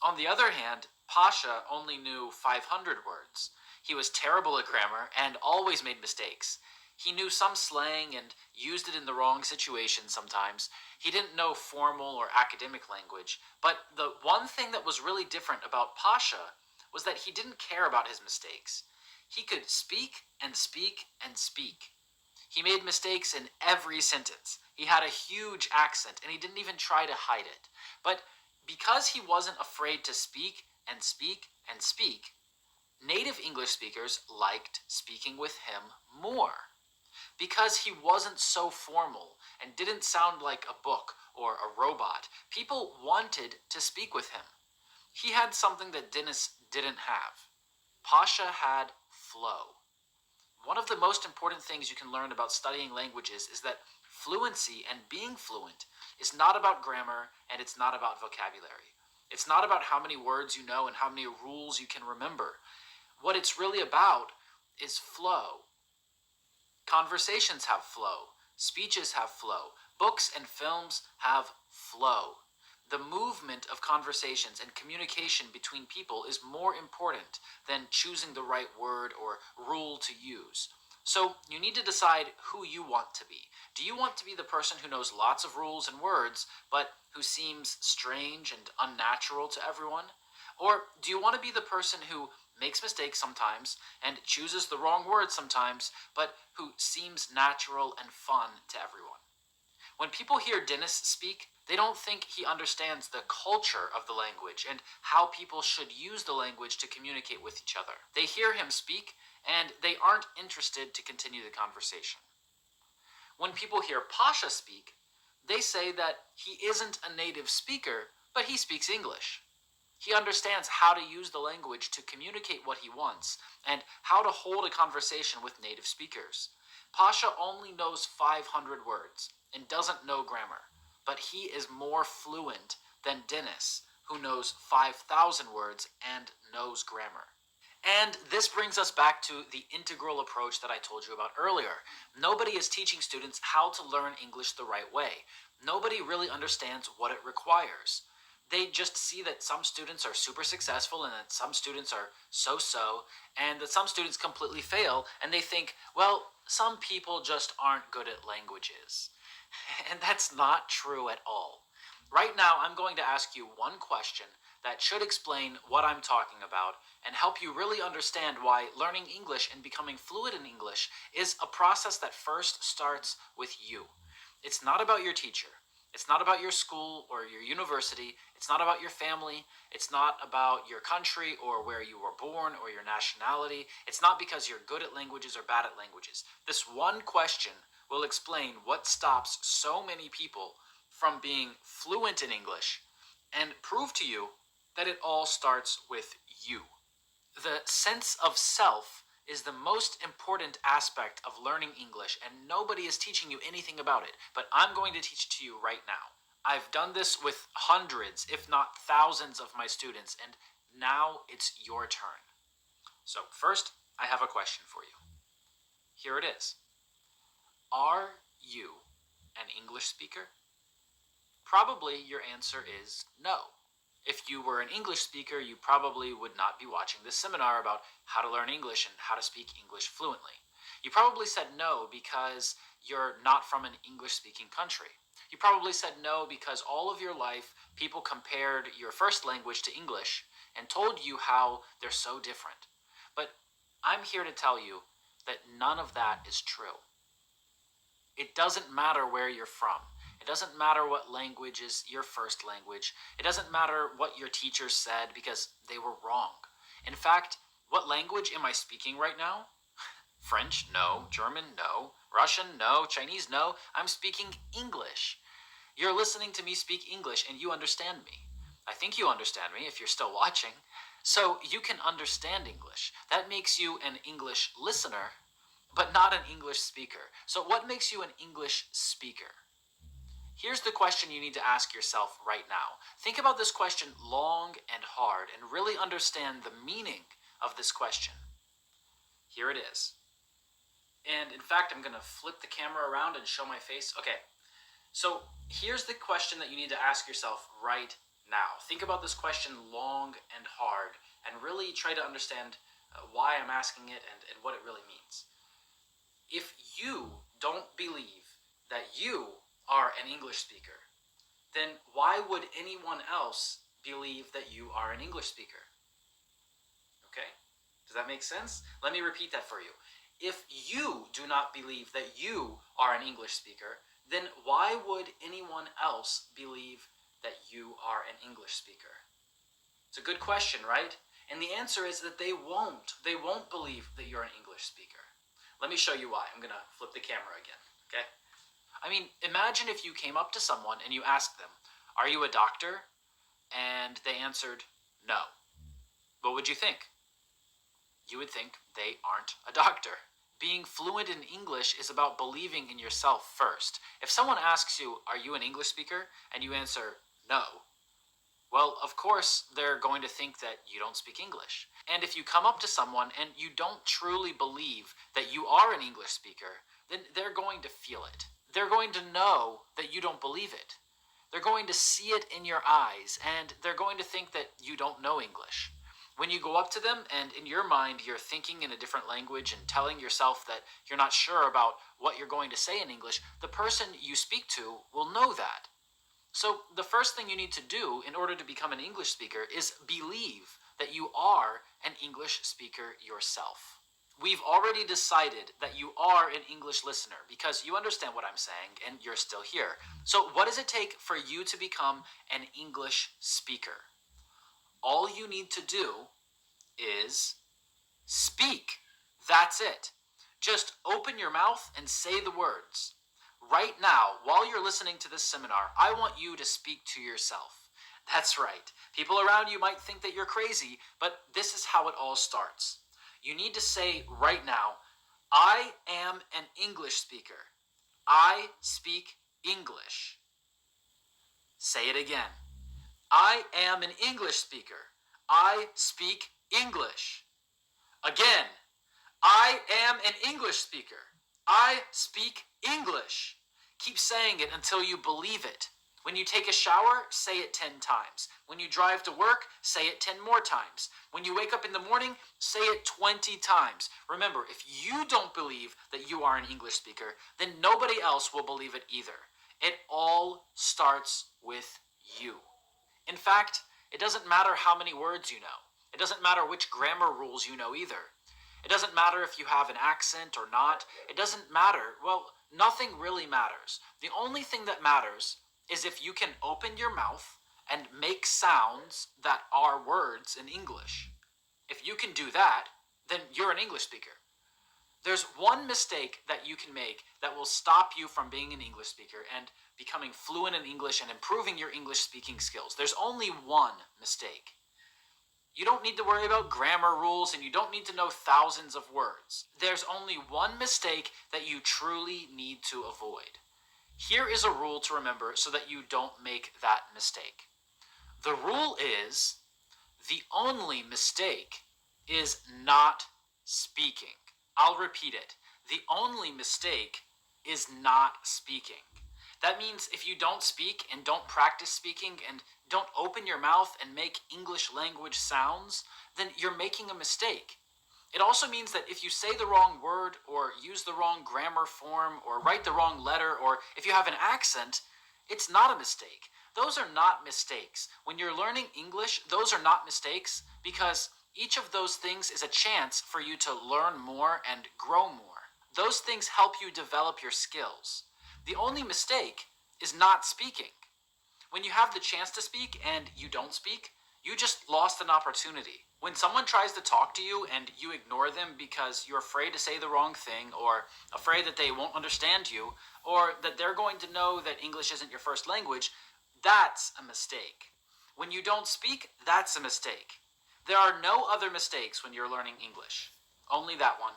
On the other hand, Pasha only knew 500 words. He was terrible at grammar and always made mistakes. He knew some slang and used it in the wrong situation sometimes. He didn't know formal or academic language. But the one thing that was really different about Pasha was that he didn't care about his mistakes. He could speak and speak and speak. He made mistakes in every sentence. He had a huge accent and he didn't even try to hide it. But because he wasn't afraid to speak and speak and speak, native English speakers liked speaking with him more. Because he wasn't so formal and didn't sound like a book or a robot, people wanted to speak with him. He had something that Dennis didn't have. Pasha had flow. One of the most important things you can learn about studying languages is that fluency and being fluent is not about grammar and it's not about vocabulary. It's not about how many words you know and how many rules you can remember. What it's really about is flow. Conversations have flow. Speeches have flow. Books and films have flow. The movement of conversations and communication between people is more important than choosing the right word or rule to use. So you need to decide who you want to be. Do you want to be the person who knows lots of rules and words, but who seems strange and unnatural to everyone? Or do you want to be the person who makes mistakes sometimes and chooses the wrong words sometimes, but who seems natural and fun to everyone? When people hear Dennis speak, they don't think he understands the culture of the language and how people should use the language to communicate with each other. They hear him speak and they aren't interested to continue the conversation. When people hear Pasha speak, they say that he isn't a native speaker, but he speaks English. He understands how to use the language to communicate what he wants and how to hold a conversation with native speakers. Pasha only knows 500 words and doesn't know grammar, but he is more fluent than Dennis, who knows 5,000 words and knows grammar. And this brings us back to the integral approach that I told you about earlier. Nobody is teaching students how to learn English the right way. Nobody really understands what it requires. They just see that some students are super successful and that some students are so-so, and that some students completely fail, and they think, well, some people just aren't good at languages. And that's not true at all. Right now, I'm going to ask you one question that should explain what I'm talking about and help you really understand why learning English and becoming fluent in English is a process that first starts with you. It's not about your teacher. It's not about your school or your university. It's not about your family. It's not about your country or where you were born or your nationality. It's not because you're good at languages or bad at languages. This one question will explain what stops so many people from being fluent in English and prove to you that it all starts with you. The sense of self is the most important aspect of learning English, and nobody is teaching you anything about it, but I'm going to teach it to you right now. I've done this with hundreds, if not thousands of my students, and now it's your turn. So first, I have a question for you. Here it is. Are you an English speaker? Probably your answer is no. If you were an English speaker, you probably would not be watching this seminar about how to learn English and how to speak English fluently. You probably said no because you're not from an English-speaking country. You probably said no because all of your life people compared your first language to English and told you how they're so different. But I'm here to tell you that none of that is true. It doesn't matter where you're from. It doesn't matter what language is your first language. It doesn't matter what your teachers said because they were wrong. In fact, what language am I speaking right now? French? No. German? No. Russian? No. Chinese? No. I'm speaking English. You're listening to me speak English and you understand me. I think you understand me if you're still watching. So you can understand English. That makes you an English listener, but not an English speaker. So what makes you an English speaker? Here's the question you need to ask yourself right now. Think about this question long and hard and really understand the meaning of this question. Here it is. And in fact, I'm going to flip the camera around and show my face. Okay, so here's the question that you need to ask yourself right now. Think about this question long and hard and really try to understand why I'm asking it and what it really means. If you don't believe that you are an English speaker, then why would anyone else believe that you are an English speaker? Okay? Does that make sense? Let me repeat that for you. If you do not believe that you are an English speaker, then why would anyone else believe that you are an English speaker? It's a good question, right? And the answer is that they won't. They won't believe that you're an English speaker. Let me show you why. I'm going to flip the camera again, okay? I mean, imagine if you came up to someone and you asked them, "Are you a doctor?" And they answered, "No." What would you think? You would think they aren't a doctor. Being fluent in English is about believing in yourself first. If someone asks you, "Are you an English speaker?" and you answer, "No," well, of course, they're going to think that you don't speak English. And if you come up to someone and you don't truly believe that you are an English speaker, then they're going to feel it. They're going to know that you don't believe it. They're going to see it in your eyes, and they're going to think that you don't know English. When you go up to them and in your mind you're thinking in a different language and telling yourself that you're not sure about what you're going to say in English, the person you speak to will know that. So the first thing you need to do in order to become an English speaker is believe that you are an English speaker yourself. We've already decided that you are an English listener because you understand what I'm saying and you're still here. So what does it take for you to become an English speaker? All you need to do is speak. That's it. Just open your mouth and say the words. Right now, while you're listening to this seminar, I want you to speak to yourself. That's right. People around you might think that you're crazy, but this is how it all starts. You need to say right now, "I am an English speaker. I speak English." Say it again. "I am an English speaker. I speak English." Again. "I am an English speaker. I speak English." Keep saying it until you believe it. When you take a shower, say it 10 times. When you drive to work, say it 10 more times. When you wake up in the morning, say it 20 times. Remember, if you don't believe that you are an English speaker, then nobody else will believe it either. It all starts with you. In fact, it doesn't matter how many words you know. It doesn't matter which grammar rules you know either. It doesn't matter if you have an accent or not. It doesn't matter. Well, nothing really matters. The only thing that matters is if you can open your mouth and make sounds that are words in English. If you can do that, then you're an English speaker. There's one mistake that you can make that will stop you from being an English speaker and becoming fluent in English and improving your English speaking skills. There's only one mistake. You don't need to worry about grammar rules and you don't need to know thousands of words. There's only one mistake that you truly need to avoid. Here is a rule to remember so that you don't make that mistake. The rule is the only mistake is not speaking. I'll repeat it. The only mistake is not speaking. That means if you don't speak and don't practice speaking and don't open your mouth and make English language sounds, then you're making a mistake. It also means that if you say the wrong word or use the wrong grammar form or write the wrong letter or if you have an accent, it's not a mistake. Those are not mistakes. When you're learning English, those are not mistakes because each of those things is a chance for you to learn more and grow more. Those things help you develop your skills. The only mistake is not speaking. When you have the chance to speak and you don't speak, you just lost an opportunity. When someone tries to talk to you and you ignore them because you're afraid to say the wrong thing or afraid that they won't understand you or that they're going to know that English isn't your first language, that's a mistake. When you don't speak, that's a mistake. There are no other mistakes when you're learning English. Only that one.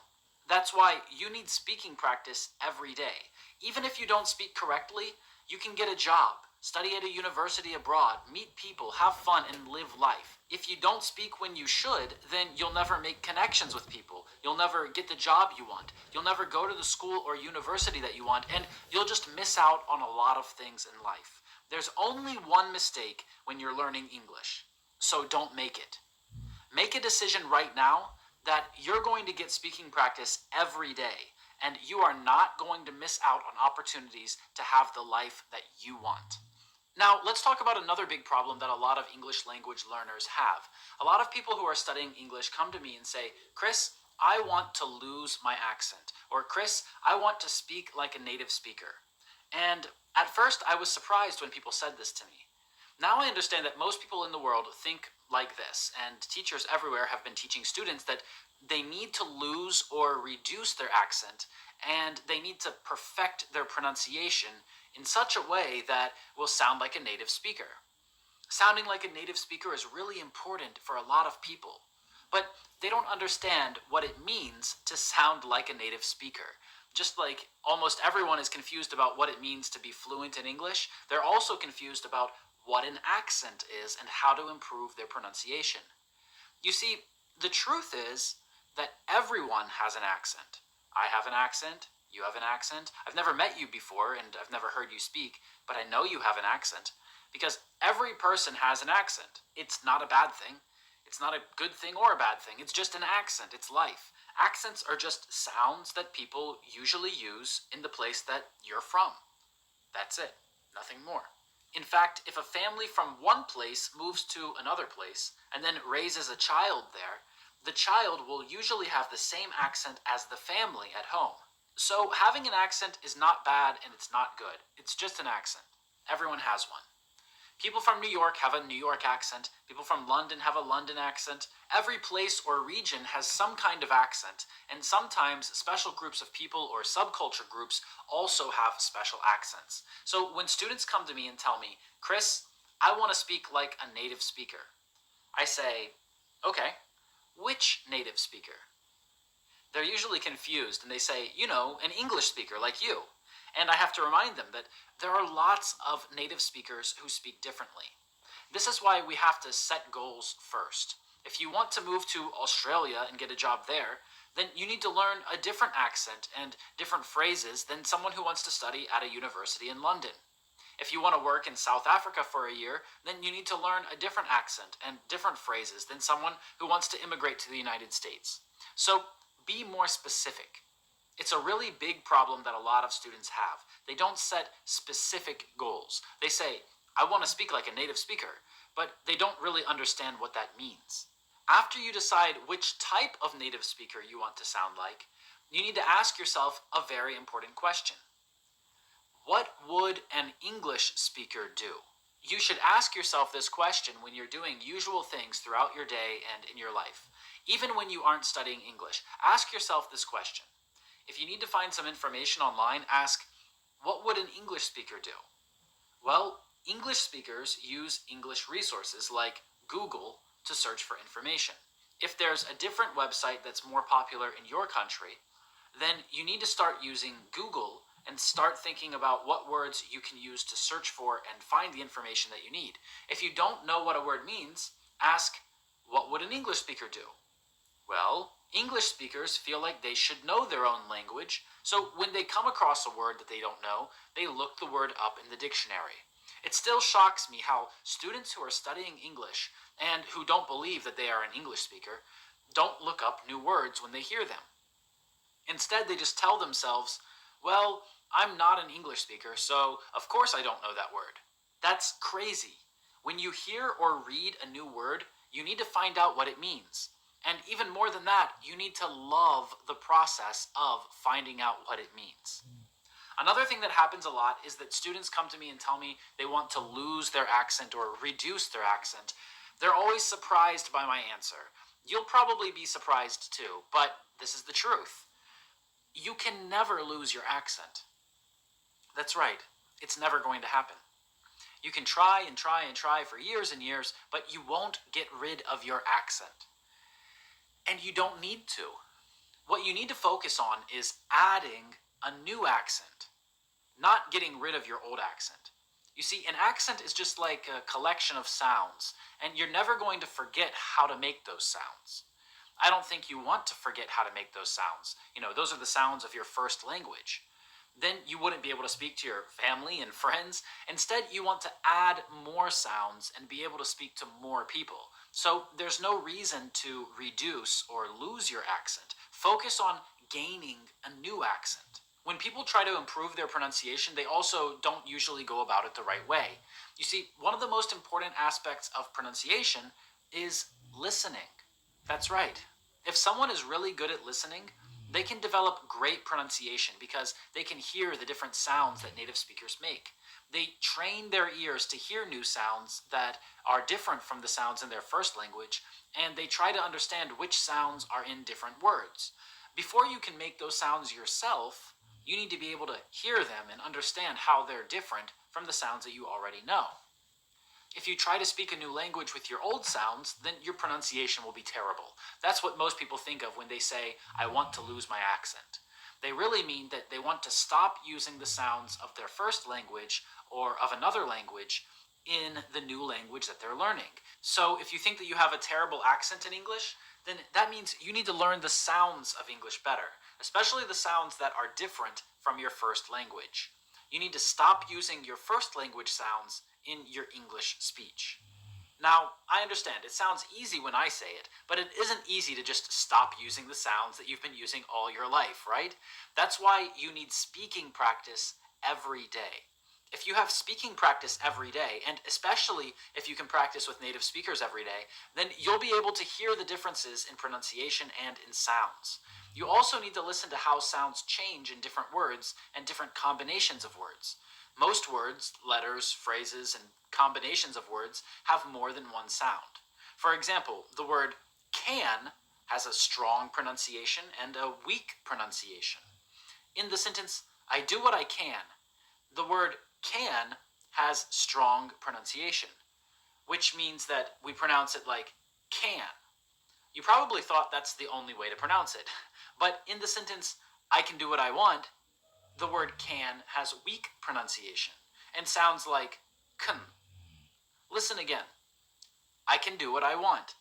That's why you need speaking practice every day. Even if you don't speak correctly, you can get a job, study at a university abroad, meet people, have fun, and live life. If you don't speak when you should, then you'll never make connections with people. You'll never get the job you want. You'll never go to the school or university that you want, and you'll just miss out on a lot of things in life. There's only one mistake when you're learning English, so don't make it. Make a decision right now that you're going to get speaking practice every day, and you are not going to miss out on opportunities to have the life that you want. Now, let's talk about another big problem that a lot of English language learners have. A lot of people who are studying English come to me and say, Chris, I want to lose my accent. Or, Chris, I want to speak like a native speaker. And at first, I was surprised when people said this to me. Now I understand that most people in the world think like this, and teachers everywhere have been teaching students that they need to lose or reduce their accent, and they need to perfect their pronunciation in such a way that will sound like a native speaker. Sounding like a native speaker is really important for a lot of people, but they don't understand what it means to sound like a native speaker. Just like almost everyone is confused about what it means to be fluent in English, they're also confused about what an accent is and how to improve their pronunciation. You see, the truth is that everyone has an accent. I have an accent, you have an accent. I've never met you before and I've never heard you speak, but I know you have an accent because every person has an accent. It's not a bad thing. It's not a good thing or a bad thing. It's just an accent. It's life. Accents are just sounds that people usually use in the place that you're from. That's it. Nothing more. In fact, if a family from one place moves to another place and then raises a child there, the child will usually have the same accent as the family at home. So having an accent is not bad and it's not good. It's just an accent. Everyone has one. People from New York have a New York accent. People from London have a London accent. Every place or region has some kind of accent, and sometimes special groups of people or subculture groups also have special accents. So when students come to me and tell me, Chris, I want to speak like a native speaker, I say, okay, which native speaker? They're usually confused and they say, an English speaker like you. And I have to remind them that there are lots of native speakers who speak differently. This is why we have to set goals first. If you want to move to Australia and get a job there, then you need to learn a different accent and different phrases than someone who wants to study at a university in London. If you want to work in South Africa for a year, then you need to learn a different accent and different phrases than someone who wants to immigrate to the United States. So be more specific. It's a really big problem that a lot of students have. They don't set specific goals. They say, I want to speak like a native speaker, but they don't really understand what that means. After you decide which type of native speaker you want to sound like, you need to ask yourself a very important question. What would an English speaker do? You should ask yourself this question when you're doing usual things throughout your day and in your life. Even when you aren't studying English, ask yourself this question. If you need to find some information online, ask, what would an English speaker do? Well, English speakers use English resources like Google to search for information. If there's a different website that's more popular in your country, then you need to start using Google and start thinking about what words you can use to search for and find the information that you need. If you don't know what a word means, ask, what would an English speaker do? Well, English speakers feel like they should know their own language, so when they come across a word that they don't know, they look the word up in the dictionary. It still shocks me how students who are studying English and who don't believe that they are an English speaker don't look up new words when they hear them. Instead, they just tell themselves, well, I'm not an English speaker, so of course I don't know that word. That's crazy. When you hear or read a new word, you need to find out what it means. And even more than that, you need to love the process of finding out what it means. Another thing that happens a lot is that students come to me and tell me they want to lose their accent or reduce their accent. They're always surprised by my answer. You'll probably be surprised too, but this is the truth. You can never lose your accent. That's right, it's never going to happen. You can try and try and try for years and years, but you won't get rid of your accent. And you don't need to. What you need to focus on is adding a new accent, not getting rid of your old accent. You see, an accent is just like a collection of sounds, and you're never going to forget how to make those sounds. I don't think you want to forget how to make those sounds. Those are the sounds of your first language. Then you wouldn't be able to speak to your family and friends. Instead, you want to add more sounds and be able to speak to more people. So there's no reason to reduce or lose your accent. Focus on gaining a new accent. When people try to improve their pronunciation, they also don't usually go about it the right way. You see, one of the most important aspects of pronunciation is listening. That's right. If someone is really good at listening, they can develop great pronunciation because they can hear the different sounds that native speakers make. They train their ears to hear new sounds that are different from the sounds in their first language, and they try to understand which sounds are in different words. Before you can make those sounds yourself, you need to be able to hear them and understand how they're different from the sounds that you already know. If you try to speak a new language with your old sounds, then your pronunciation will be terrible. That's what most people think of when they say, I want to lose my accent. They really mean that they want to stop using the sounds of their first language or of another language in the new language that they're learning. So if you think that you have a terrible accent in English, then that means you need to learn the sounds of English better, especially the sounds that are different from your first language. You need to stop using your first language sounds in your English speech. Now, I understand, it sounds easy when I say it, but it isn't easy to just stop using the sounds that you've been using all your life, right? That's why you need speaking practice every day. If you have speaking practice every day, and especially if you can practice with native speakers every day, then you'll be able to hear the differences in pronunciation and in sounds. You also need to listen to how sounds change in different words and different combinations of words. Most words, letters, phrases, and combinations of words have more than one sound. For example, the word can has a strong pronunciation and a weak pronunciation. In the sentence, I do what I can, the word can has strong pronunciation, which means that we pronounce it like can. You probably thought that's the only way to pronounce it, but in the sentence, I can do what I want, the word can has weak pronunciation and sounds like can. Listen again. I can do what I want.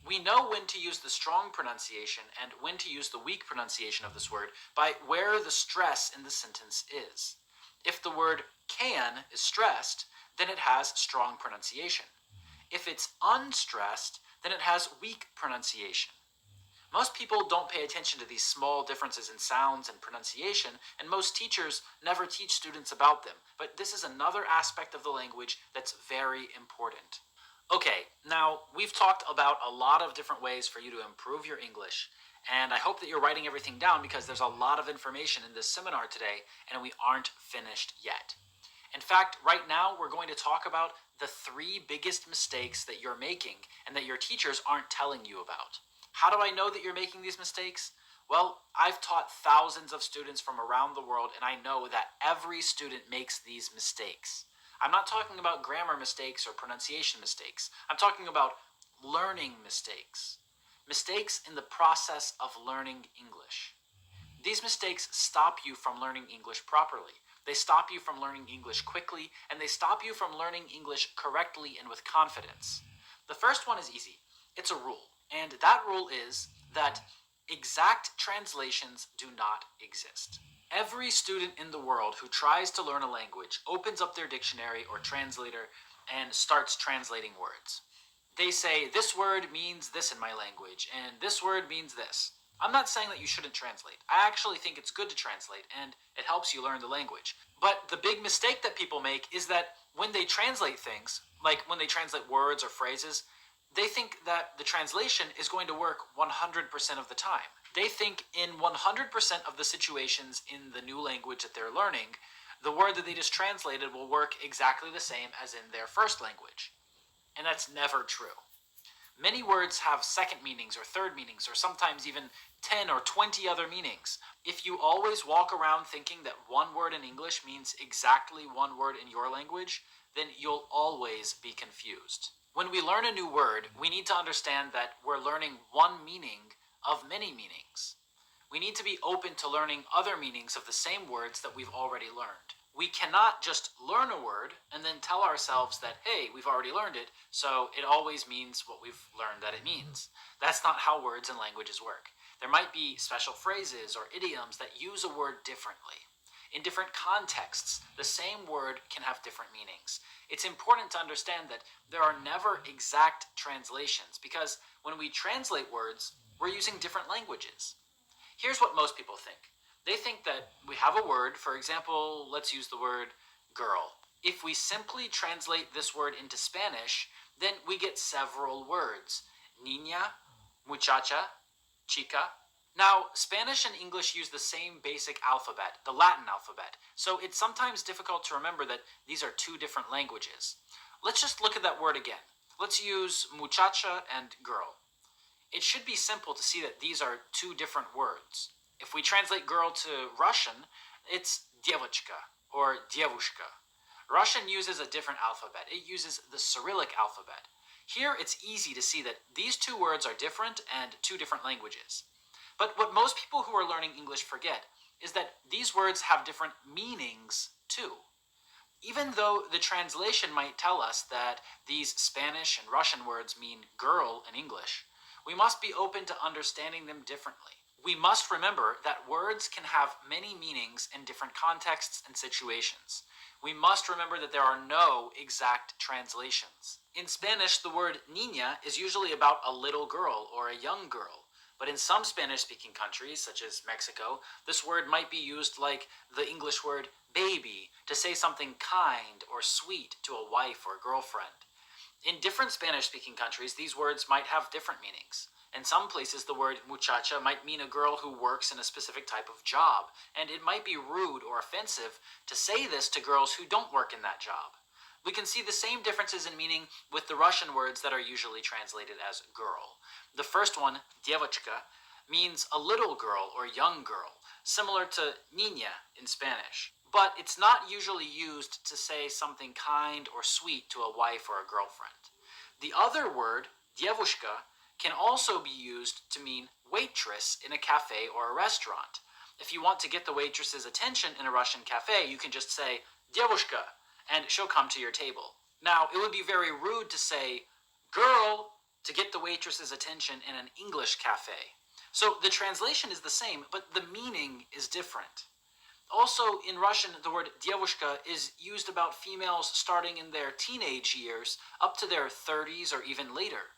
We know when to use the strong pronunciation and when to use the weak pronunciation of this word by where the stress in the sentence is. If the word can is stressed, then it has strong pronunciation. If it's unstressed, then it has weak pronunciation. Most people don't pay attention to these small differences in sounds and pronunciation, and most teachers never teach students about them. But this is another aspect of the language that's very important. Okay, now we've talked about a lot of different ways for you to improve your English, and I hope that you're writing everything down because there's a lot of information in this seminar today, and we aren't finished yet. In fact, right now we're going to talk about the 3 biggest mistakes that you're making and that your teachers aren't telling you about. How do I know that you're making these mistakes? Well, I've taught thousands of students from around the world, and I know that every student makes these mistakes. I'm not talking about grammar mistakes or pronunciation mistakes. I'm talking about learning mistakes. Mistakes in the process of learning English. These mistakes stop you from learning English properly. They stop you from learning English quickly, and they stop you from learning English correctly and with confidence. The first one is easy. It's a rule. And that rule is that exact translations do not exist. Every student in the world who tries to learn a language opens up their dictionary or translator and starts translating words. They say, this word means this in my language, and this word means this. I'm not saying that you shouldn't translate. I actually think it's good to translate, and it helps you learn the language. But the big mistake that people make is that when they translate things, like when they translate words or phrases, they think that the translation is going to work 100% of the time. They think in 100% of the situations in the new language that they're learning, the word that they just translated will work exactly the same as in their first language. And that's never true. Many words have second meanings or third meanings, or sometimes even 10 or 20 other meanings. If you always walk around thinking that one word in English means exactly one word in your language, then you'll always be confused. When we learn a new word, we need to understand that we're learning one meaning of many meanings. We need to be open to learning other meanings of the same words that we've already learned. We cannot just learn a word and then tell ourselves that, hey, we've already learned it, so it always means what we've learned that it means. That's not how words and languages work. There might be special phrases or idioms that use a word differently. In different contexts, the same word can have different meanings. It's important to understand that there are never exact translations, because when we translate words, we're using different languages. Here's what most people think. They think that we have a word, for example, let's use the word girl. If we simply translate this word into Spanish, then we get several words. Niña, muchacha, chica. Now, Spanish and English use the same basic alphabet, the Latin alphabet, so it's sometimes difficult to remember that these are two different languages. Let's just look at that word again. Let's use muchacha and girl. It should be simple to see that these are two different words. If we translate girl to Russian, it's девочка or девушка. Russian uses a different alphabet. It uses the Cyrillic alphabet. Here it's easy to see that these two words are different and two different languages. But what most people who are learning English forget is that these words have different meanings too. Even though the translation might tell us that these Spanish and Russian words mean girl in English, we must be open to understanding them differently. We must remember that words can have many meanings in different contexts and situations. We must remember that there are no exact translations. In Spanish, the word niña is usually about a little girl or a young girl. But in some Spanish-speaking countries, such as Mexico, this word might be used like the English word baby to say something kind or sweet to a wife or girlfriend. In different Spanish-speaking countries, these words might have different meanings. In some places, the word muchacha might mean a girl who works in a specific type of job, and it might be rude or offensive to say this to girls who don't work in that job. We can see the same differences in meaning with the Russian words that are usually translated as girl. The first one, девочка, means a little girl or young girl, similar to niña in Spanish. But it's not usually used to say something kind or sweet to a wife or a girlfriend. The other word, девушка, can also be used to mean waitress in a cafe or a restaurant. If you want to get the waitress's attention in a Russian cafe, you can just say, девушка, and she'll come to your table. Now, it would be very rude to say, girl, to get the waitress's attention in an English cafe. So the translation is the same, but the meaning is different. Also, in Russian, the word девушка is used about females starting in their teenage years up to their 30s or even later.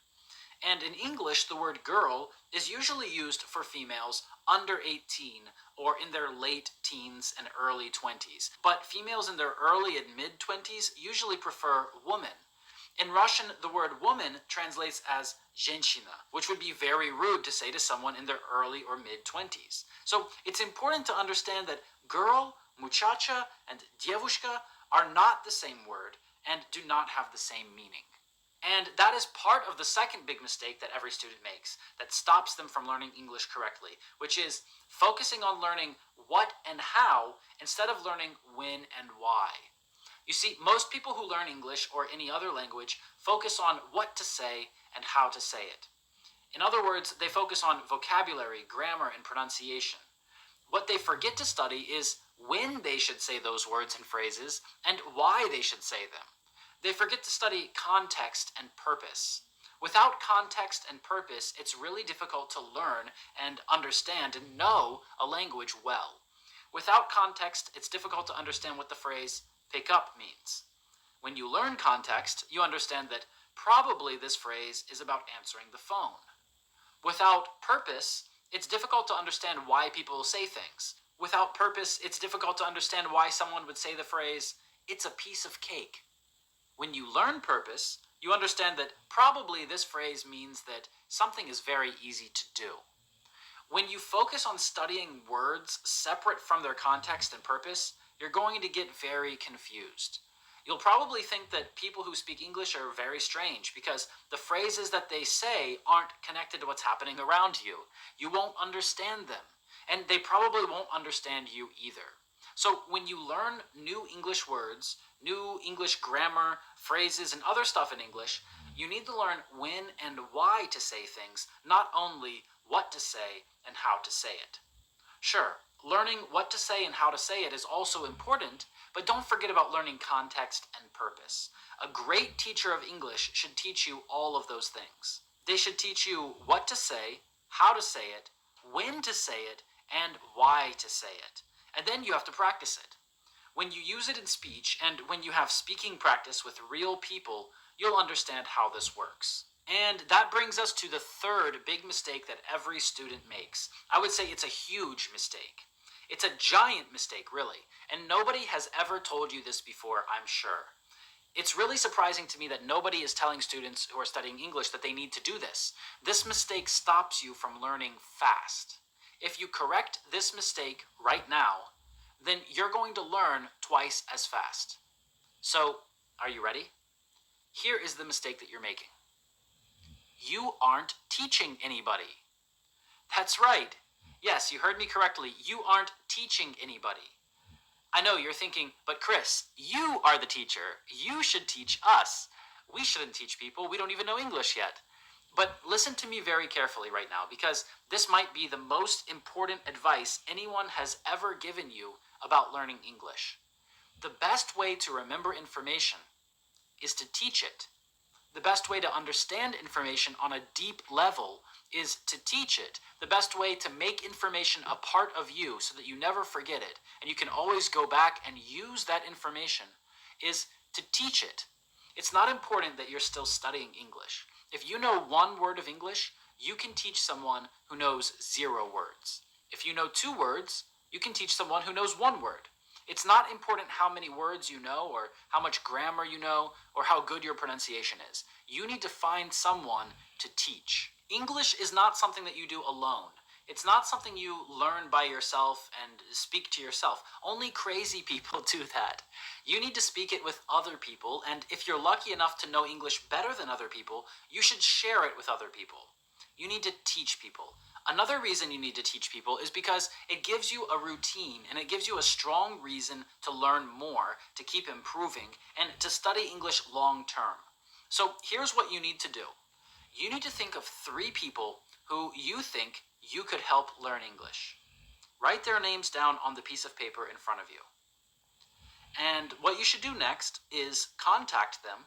And in English, the word girl is usually used for females under 18 or in their late teens and early 20s. But females in their early and mid 20s usually prefer woman. In Russian, the word woman translates as женщина, which would be very rude to say to someone in their early or mid 20s. So it's important to understand that girl, muchacha, and девушка are not the same word and do not have the same meaning. And that is part of the second big mistake that every student makes that stops them from learning English correctly, which is focusing on learning what and how instead of learning when and why. You see, most people who learn English or any other language focus on what to say and how to say it. In other words, they focus on vocabulary, grammar, and pronunciation. What they forget to study is when they should say those words and phrases and why they should say them. They forget to study context and purpose. Without context and purpose, it's really difficult to learn and understand and know a language well. Without context, it's difficult to understand what the phrase pick up means. When you learn context, you understand that probably this phrase is about answering the phone. Without purpose, it's difficult to understand why people say things. Without purpose, it's difficult to understand why someone would say the phrase, "It's a piece of cake." When you learn purpose, you understand that probably this phrase means that something is very easy to do. When you focus on studying words separate from their context and purpose, you're going to get very confused. You'll probably think that people who speak English are very strange because the phrases that they say aren't connected to what's happening around you. You won't understand them, and they probably won't understand you either. So when you learn new English words, new English grammar, phrases, and other stuff in English, you need to learn when and why to say things, not only what to say and how to say it. Sure, learning what to say and how to say it is also important, but don't forget about learning context and purpose. A great teacher of English should teach you all of those things. They should teach you what to say, how to say it, when to say it, and why to say it. And then you have to practice it. When you use it in speech and when you have speaking practice with real people, you'll understand how this works. And that brings us to the third big mistake that every student makes. I would say it's a huge mistake. It's a giant mistake, really, and nobody has ever told you this before, I'm sure. It's really surprising to me that nobody is telling students who are studying English that they need to do this. This mistake stops you from learning fast. If you correct this mistake right now, then you're going to learn twice as fast. So, are you ready? Here is the mistake that you're making. You aren't teaching anybody. That's right. Yes, you heard me correctly. You aren't teaching anybody. I know you're thinking, but Chris, you are the teacher. You should teach us. We shouldn't teach people. We don't even know English yet. But listen to me very carefully right now, because this might be the most important advice anyone has ever given you about learning English. The best way to remember information is to teach it. The best way to understand information on a deep level is to teach it. The best way to make information a part of you so that you never forget it and you can always go back and use that information is to teach it. It's not important that you're still studying English. If you know one word of English, you can teach someone who knows 0 words. If you know 2 words, you can teach someone who knows 1 word. It's not important how many words you know or how much grammar you know or how good your pronunciation is. You need to find someone to teach. English is not something that you do alone. It's not something you learn by yourself and speak to yourself. Only crazy people do that. You need to speak it with other people, and if you're lucky enough to know English better than other people, you should share it with other people. You need to teach people. Another reason you need to teach people is because it gives you a routine and it gives you a strong reason to learn more, to keep improving, and to study English long term. So here's what you need to do. You need to think of 3 people who you think you could help learn English. Write their names down on the piece of paper in front of you. And what you should do next is contact them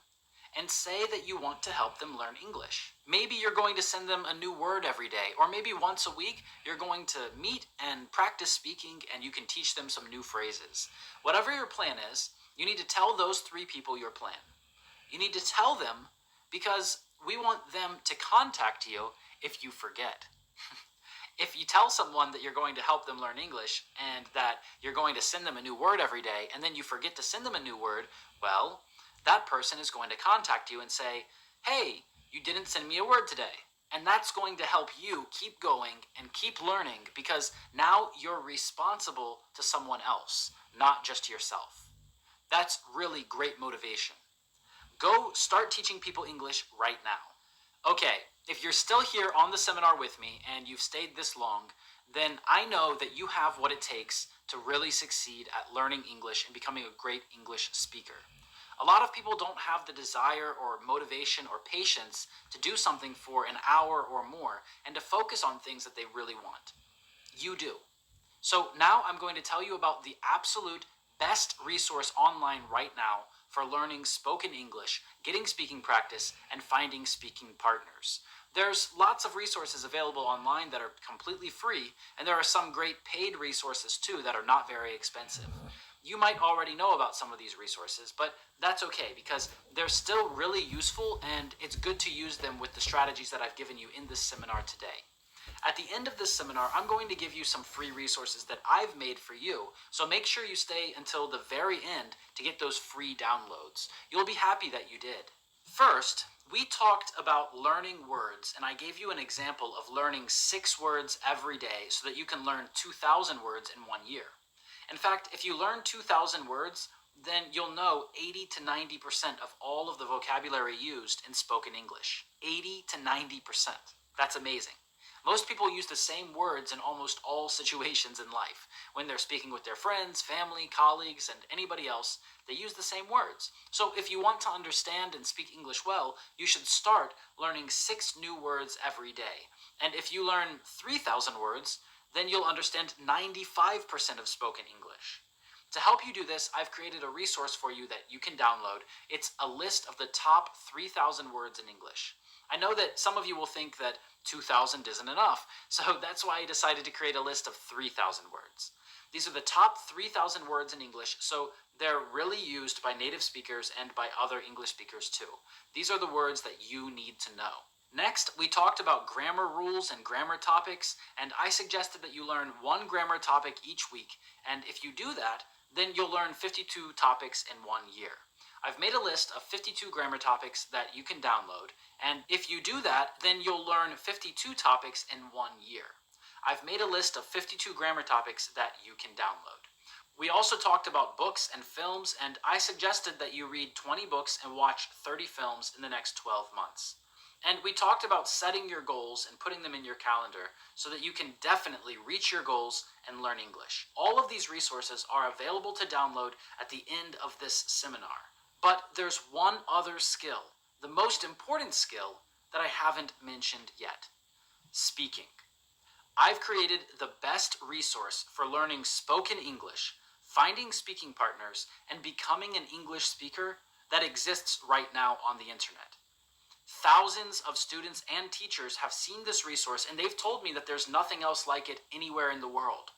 and say that you want to help them learn English. Maybe you're going to send them a new word every day, or maybe once a week you're going to meet and practice speaking and you can teach them some new phrases. Whatever your plan is, you need to tell those 3 people your plan. You need to tell them because we want them to contact you if you forget. If you tell someone that you're going to help them learn English and that you're going to send them a new word every day and then you forget to send them a new word, well, that person is going to contact you and say, "Hey, you didn't send me a word today." And that's going to help you keep going and keep learning because now you're responsible to someone else, not just yourself. That's really great motivation. Go start teaching people English right now. Okay, if you're still here on the seminar with me and you've stayed this long, then I know that you have what it takes to really succeed at learning English and becoming a great English speaker. A lot of people don't have the desire or motivation or patience to do something for an hour or more and to focus on things that they really want. You do. So now I'm going to tell you about the absolute best resource online right now for learning spoken English, getting speaking practice, and finding speaking partners. There's lots of resources available online that are completely free, and there are some great paid resources too that are not very expensive. You might already know about some of these resources, but that's okay because they're still really useful and it's good to use them with the strategies that I've given you in this seminar today. At the end of this seminar, I'm going to give you some free resources that I've made for you, so make sure you stay until the very end to get those free downloads. You'll be happy that you did. First, we talked about learning words, and I gave you an example of learning 6 words every day so that you can learn 2,000 words in 1 year. In fact, if you learn 2,000 words, then you'll know 80 to 90% of all of the vocabulary used in spoken English. 80 to 90%. That's amazing. Most people use the same words in almost all situations in life. When they're speaking with their friends, family, colleagues, and anybody else, they use the same words. So if you want to understand and speak English well, you should start learning 6 new words every day. And if you learn 3,000 words, then you'll understand 95% of spoken English. To help you do this, I've created a resource for you that you can download. It's a list of the top 3,000 words in English. I know that some of you will think that 2,000 isn't enough, so that's why I decided to create a list of 3,000 words. These are the top 3,000 words in English, so they're really used by native speakers and by other English speakers too. These are the words that you need to know. Next, we talked about grammar rules and grammar topics, and I suggested that you learn 1 grammar topic each week, and if you do that, then you'll learn 52 topics in 1 year. I've made a list of 52 grammar topics that you can download, and if you do that, then you'll learn 52 topics in 1 year. I've made a list of 52 grammar topics that you can download. We also talked about books and films, and I suggested that you read 20 books and watch 30 films in the next 12 months. And we talked about setting your goals and putting them in your calendar so that you can definitely reach your goals and learn English. All of these resources are available to download at the end of this seminar. But there's one other skill, the most important skill that I haven't mentioned yet: speaking. I've created the best resource for learning spoken English, finding speaking partners, and becoming an English speaker that exists right now on the internet. Thousands of students and teachers have seen this resource, and they've told me that there's nothing else like it anywhere in the world.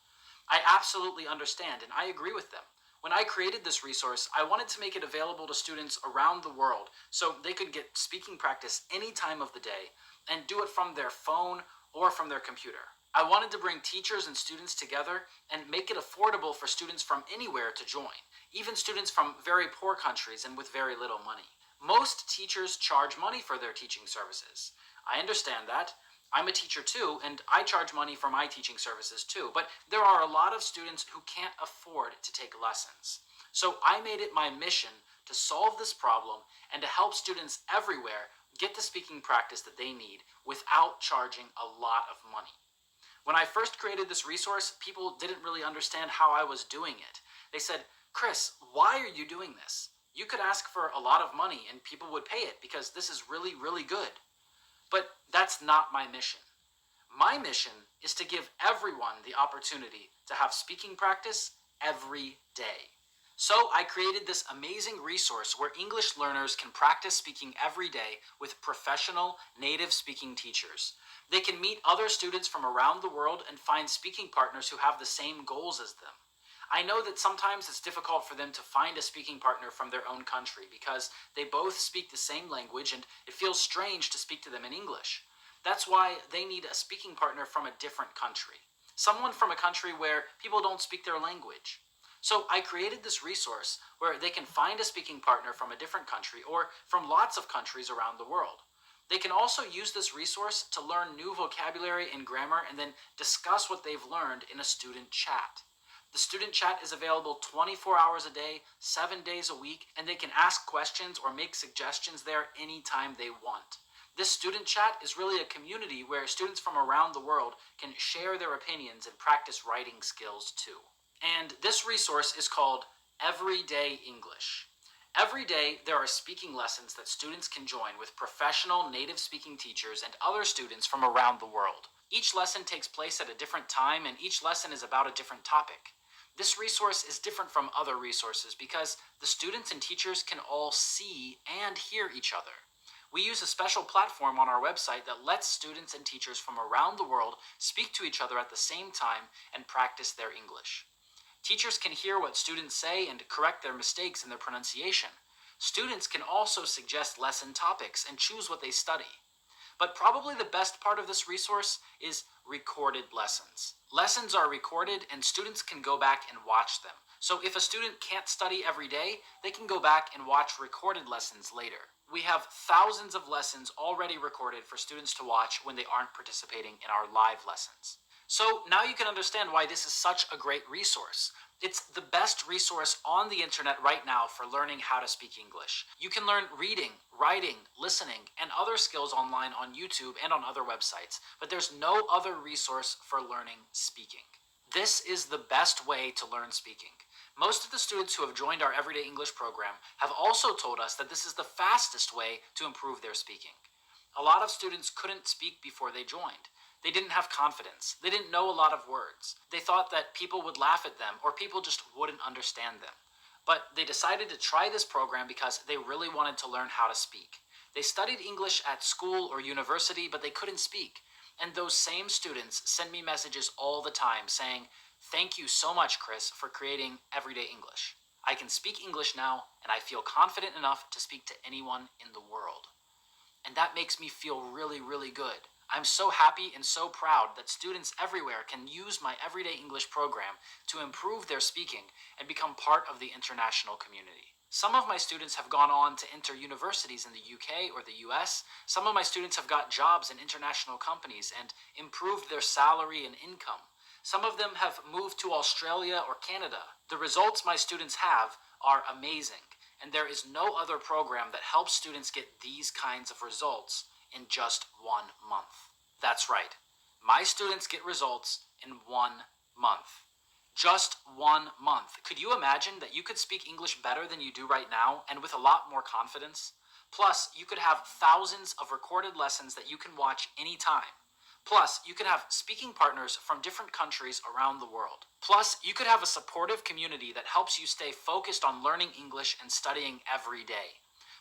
I absolutely understand, and I agree with them. When I created this resource, I wanted to make it available to students around the world so they could get speaking practice any time of the day and do it from their phone or from their computer. I wanted to bring teachers and students together and make it affordable for students from anywhere to join, even students from very poor countries and with very little money. Most teachers charge money for their teaching services. I understand that. I'm a teacher too, and I charge money for my teaching services too, but there are a lot of students who can't afford to take lessons. So I made it my mission to solve this problem and to help students everywhere get the speaking practice that they need without charging a lot of money. When I first created this resource, people didn't really understand how I was doing it. They said, "Chris, why are you doing this? You could ask for a lot of money and people would pay it because this is really, really good." But that's not my mission. My mission is to give everyone the opportunity to have speaking practice every day. So I created this amazing resource where English learners can practice speaking every day with professional native speaking teachers. They can meet other students from around the world and find speaking partners who have the same goals as them. I know that sometimes it's difficult for them to find a speaking partner from their own country because they both speak the same language and it feels strange to speak to them in English. That's why they need a speaking partner from a different country. Someone from a country where people don't speak their language. So I created this resource where they can find a speaking partner from a different country or from lots of countries around the world. They can also use this resource to learn new vocabulary and grammar and then discuss what they've learned in a student chat. The The student chat is available 24 hours a day, 7 days a week, and they can ask questions or make suggestions there anytime they want. This student chat is really a community where students from around the world can share their opinions and practice writing skills too. And this resource is called Everyday English. Every day, there are speaking lessons that students can join with professional native speaking teachers and other students from around the world. Each lesson takes place at a different time, and each lesson is about a different topic. This resource is different from other resources because the students and teachers can all see and hear each other. We use a special platform on our website that lets students and teachers from around the world speak to each other at the same time and practice their English. Teachers can hear what students say and correct their mistakes in their pronunciation. Students can also suggest lesson topics and choose what they study. But probably the best part of this resource is recorded lessons. Lessons are recorded and students can go back and watch them. So if a student can't study every day, they can go back and watch recorded lessons later. We have thousands of lessons already recorded for students to watch when they aren't participating in our live lessons. So now you can understand why this is such a great resource. It's the best resource on the internet right now for learning how to speak English. You can learn reading, writing, listening, and other skills online on YouTube and on other websites, but there's no other resource for learning speaking. This is the best way to learn speaking. Most of the students who have joined our Everyday English program have also told us that this is the fastest way to improve their speaking. A lot of students couldn't speak before they joined. They didn't have confidence. They didn't know a lot of words. They thought that people would laugh at them or people just wouldn't understand them. But they decided to try this program because they really wanted to learn how to speak. They studied English at school or university, but they couldn't speak. And those same students send me messages all the time saying, "Thank you so much, Chris, for creating Everyday English. I can speak English now, and I feel confident enough to speak to anyone in the world." And that makes me feel really, really good. I'm so happy and so proud that students everywhere can use my Everyday English program to improve their speaking and become part of the international community. Some of my students have gone on to enter universities in the UK or the US. Some of my students have got jobs in international companies and improved their salary and income. Some of them have moved to Australia or Canada. The results my students have are amazing, and there is no other program that helps students get these kinds of results in just 1 month. That's right. My students get results in 1 month. Just 1 month. Could you imagine that you could speak English better than you do right now and with a lot more confidence? Plus, you could have thousands of recorded lessons that you can watch anytime. Plus, you could have speaking partners from different countries around the world. Plus, you could have a supportive community that helps you stay focused on learning English and studying every day.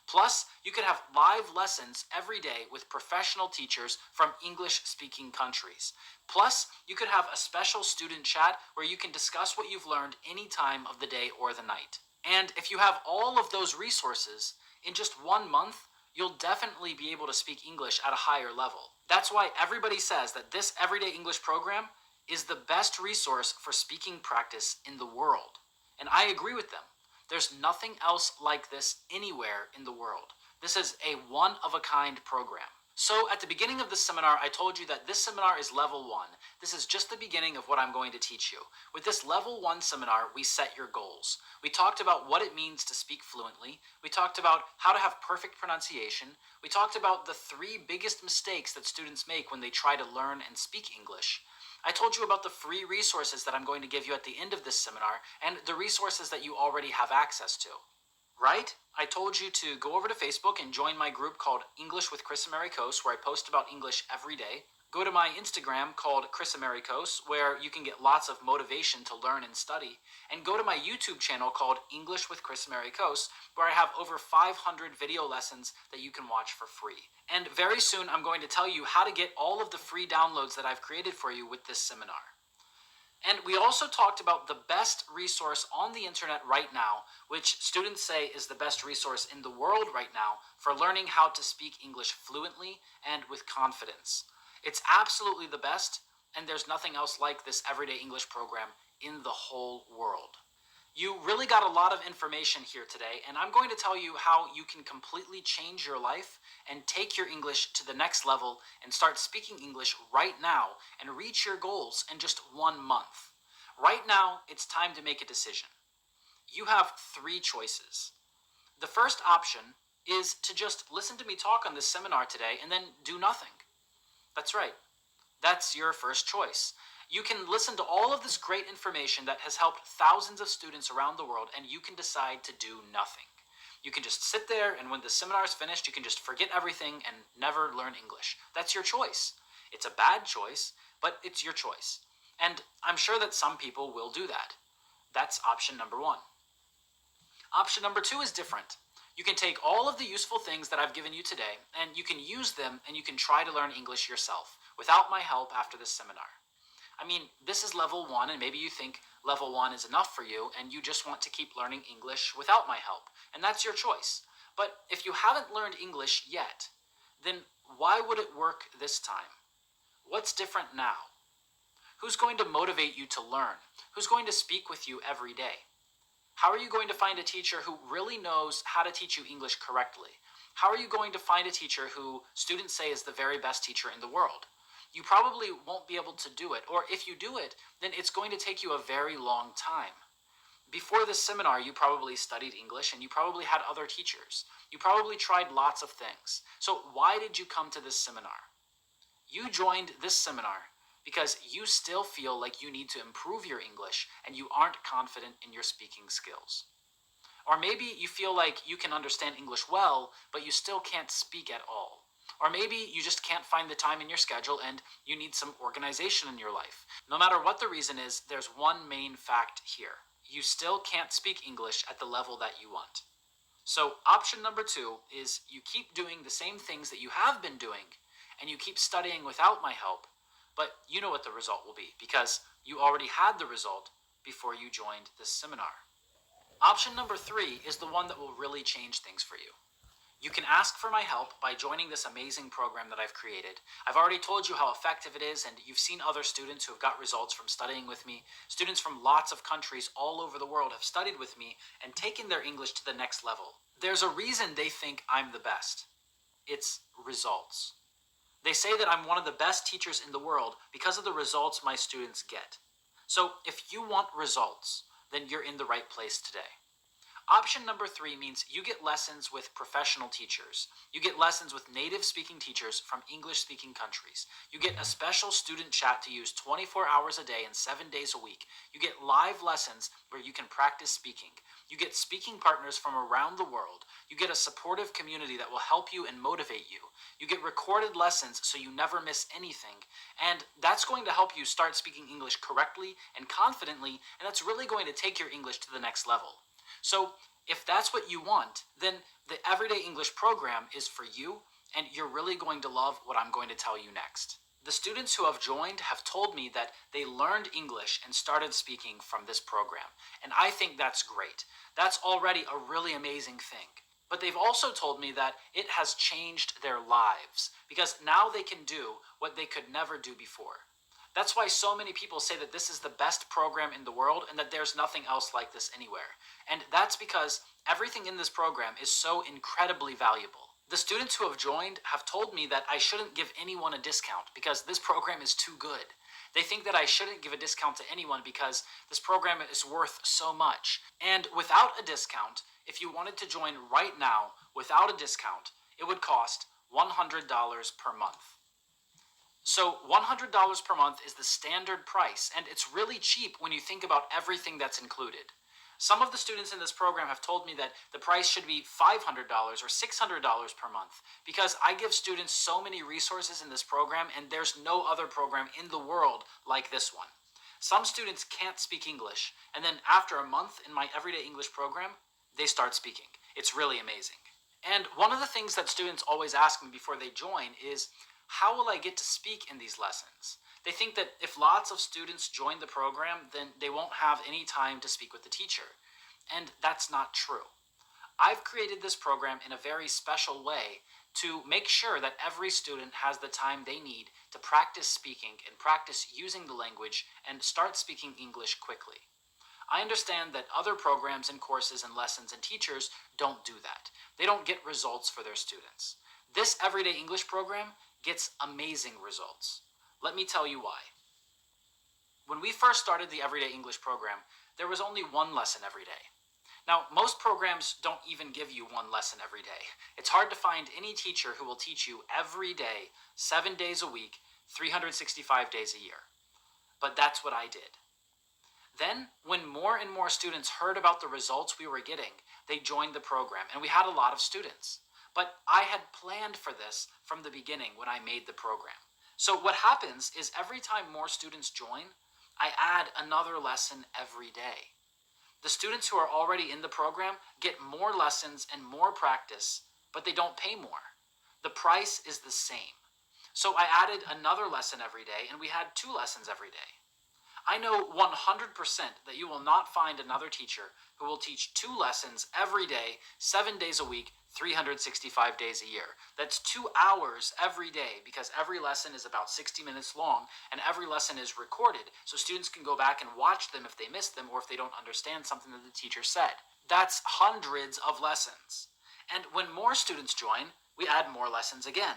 Plus, you could have live lessons every day with professional teachers from English-speaking countries. Plus, you could have a special student chat where you can discuss what you've learned any time of the day or the night. And if you have all of those resources, in just 1 month, you'll definitely be able to speak English at a higher level. That's why everybody says that this Everyday English program is the best resource for speaking practice in the world. And I agree with them. There's nothing else like this anywhere in the world. This is a one-of-a-kind program. So at the beginning of this seminar, I told you that this seminar is level 1. This is just the beginning of what I'm going to teach you. With this level 1 seminar, we set your goals. We talked about what it means to speak fluently. We talked about how to have perfect pronunciation. We talked about the 3 biggest mistakes that students make when they try to learn and speak English. I told you about the free resources that I'm going to give you at the end of this seminar and the resources that you already have access to. Right? I told you to go over to Facebook and join my group called English with Chris Americos, where I post about English every day. Go to my Instagram called Chris Americos, where you can get lots of motivation to learn and study. And go to my YouTube channel called English with Chris Americos, where I have over 500 video lessons that you can watch for free. And very soon I'm going to tell you how to get all of the free downloads that I've created for you with this seminar. And we also talked about the best resource on the internet right now, which students say is the best resource in the world right now for learning how to speak English fluently and with confidence. It's absolutely the best, and there's nothing else like this Everyday English program in the whole world. You really got a lot of information here today, and I'm going to tell you how you can completely change your life and take your English to the next level and start speaking English right now and reach your goals in just 1 month. Right now, it's time to make a decision. You have three choices. The first option is to just listen to me talk on this seminar today and then do nothing. That's right. That's your first choice. You can listen to all of this great information that has helped thousands of students around the world, and you can decide to do nothing. You can just sit there, and when the seminar is finished, you can just forget everything and never learn English. That's your choice. It's a bad choice, but it's your choice. And I'm sure that some people will do that. That's option number one. Option number two is different. You can take all of the useful things that I've given you today, and you can use them, and you can try to learn English yourself without my help after this seminar. I mean, this is level one, and maybe you think level one is enough for you, and you just want to keep learning English without my help, and that's your choice. But if you haven't learned English yet, then why would it work this time? What's different now? Who's going to motivate you to learn? Who's going to speak with you every day? How are you going to find a teacher who really knows how to teach you English correctly? How are you going to find a teacher who students say is the very best teacher in the world? You probably won't be able to do it, or if you do it, then it's going to take you a very long time. Before this seminar, you probably studied English and you probably had other teachers. You probably tried lots of things. So why did you come to this seminar? You joined this seminar because you still feel like you need to improve your English and you aren't confident in your speaking skills. Or maybe you feel like you can understand English well, but you still can't speak at all. Or maybe you just can't find the time in your schedule and you need some organization in your life. No matter what the reason is, there's one main fact here. You still can't speak English at the level that you want. So option number two is you keep doing the same things that you have been doing and you keep studying without my help, but you know what the result will be because you already had the result before you joined this seminar. Option number three is the one that will really change things for you. You can ask for my help by joining this amazing program that I've created. I've already told you how effective it is, and you've seen other students who have got results from studying with me. Students from lots of countries all over the world have studied with me and taken their English to the next level. There's a reason they think I'm the best. It's results. They say that I'm one of the best teachers in the world because of the results my students get. So if you want results, then you're in the right place today. Option number three means you get lessons with professional teachers. You get lessons with native speaking teachers from English speaking countries. You get a special student chat to use 24 hours a day and 7 days a week. You get live lessons where you can practice speaking. You get speaking partners from around the world. You get a supportive community that will help you and motivate you. You get recorded lessons so you never miss anything. And that's going to help you start speaking English correctly and confidently, and that's really going to take your English to the next level. So if that's what you want, then the Everyday English program is for you, and you're really going to love what I'm going to tell you next. The students who have joined have told me that they learned English and started speaking from this program, and I think that's great. That's already a really amazing thing. But they've also told me that it has changed their lives, because now they can do what they could never do before. That's why so many people say that this is the best program in the world and that there's nothing else like this anywhere. And that's because everything in this program is so incredibly valuable. The students who have joined have told me that I shouldn't give anyone a discount because this program is too good. They think that I shouldn't give a discount to anyone because this program is worth so much. And without a discount, if you wanted to join right now without a discount, it would cost $100 per month. So $100 per month is the standard price, and it's really cheap when you think about everything that's included. Some of the students in this program have told me that the price should be $500 or $600 per month because I give students so many resources in this program, and there's no other program in the world like this one. Some students can't speak English, and then after a month in my Everyday English program, they start speaking. It's really amazing. And one of the things that students always ask me before they join is, how will I get to speak in these lessons? They think that if lots of students join the program, then they won't have any time to speak with the teacher. And that's not true. I've created this program in a very special way to make sure that every student has the time they need to practice speaking and practice using the language and start speaking English quickly. I understand that other programs and courses and lessons and teachers don't do that. They don't get results for their students. This Everyday English program gets amazing results. Let me tell you why. When we first started the Everyday English program, there was only one lesson every day. Now, most programs don't even give you one lesson every day. It's hard to find any teacher who will teach you every day, 7 days a week, 365 days a year. But that's what I did. Then, when more and more students heard about the results we were getting, they joined the program, and we had a lot of students. But I had planned for this from the beginning when I made the program. So what happens is every time more students join, I add another lesson every day. The students who are already in the program get more lessons and more practice, but they don't pay more. The price is the same. So I added another lesson every day, and we had 2 lessons every day. I know 100% that you will not find another teacher who will teach 2 lessons every day, 7 days a week, 365 days a year. That's 2 hours every day, because every lesson is about 60 minutes long, and every lesson is recorded, so students can go back and watch them if they missed them or if they don't understand something that the teacher said. That's hundreds of lessons. And when more students join, we add more lessons again.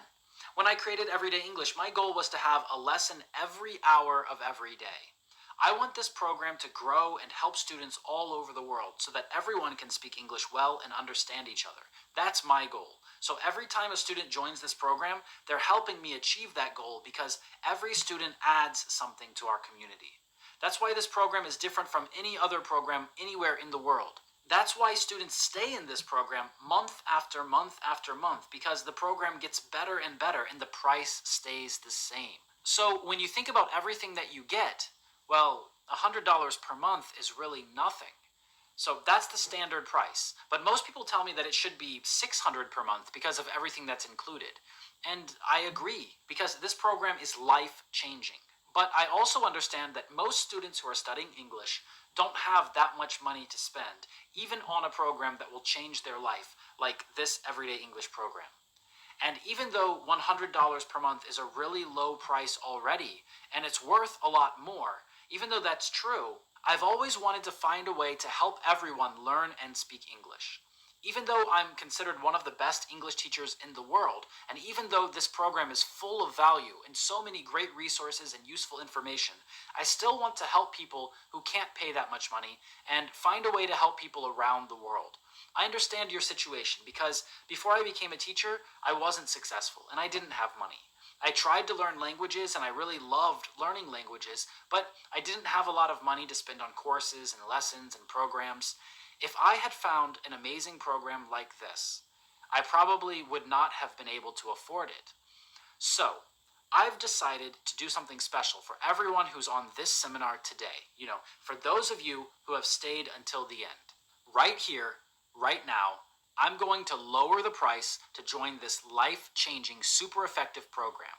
When I created Everyday English, my goal was to have a lesson every hour of every day. I want this program to grow and help students all over the world so that everyone can speak English well and understand each other. That's my goal. So every time a student joins this program, they're helping me achieve that goal because every student adds something to our community. That's why this program is different from any other program anywhere in the world. That's why students stay in this program month after month after month, because the program gets better and better and the price stays the same. So when you think about everything that you get, well, $100 per month is really nothing. So that's the standard price. But most people tell me that it should be $600 per month because of everything that's included. And I agree, because this program is life-changing. But I also understand that most students who are studying English don't have that much money to spend, even on a program that will change their life, like this Everyday English program. And even though $100 per month is a really low price already, and it's worth a lot more, even though that's true, I've always wanted to find a way to help everyone learn and speak English. Even though I'm considered one of the best English teachers in the world, and even though this program is full of value and so many great resources and useful information, I still want to help people who can't pay that much money and find a way to help people around the world. I understand your situation because before I became a teacher, I wasn't successful and I didn't have money. I tried to learn languages and I really loved learning languages, but I didn't have a lot of money to spend on courses and lessons and programs. If I had found an amazing program like this, I probably would not have been able to afford it. So, I've decided to do something special for everyone who's on this seminar today. For those of you who have stayed until the end. Right here, right now, I'm going to lower the price to join this life-changing, super effective program.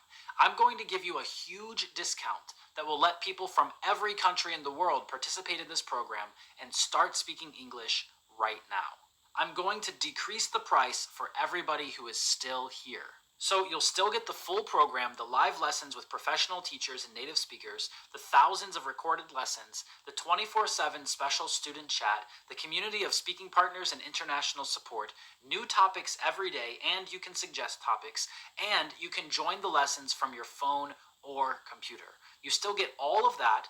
I'm going to give you a huge discount that will let people from every country in the world participate in this program and start speaking English right now. I'm going to decrease the price for everybody who is still here. So you'll still get the full program, the live lessons with professional teachers and native speakers, the thousands of recorded lessons, the 24/7 special student chat, the community of speaking partners and international support, new topics every day, and you can suggest topics, and you can join the lessons from your phone or computer. You still get all of that,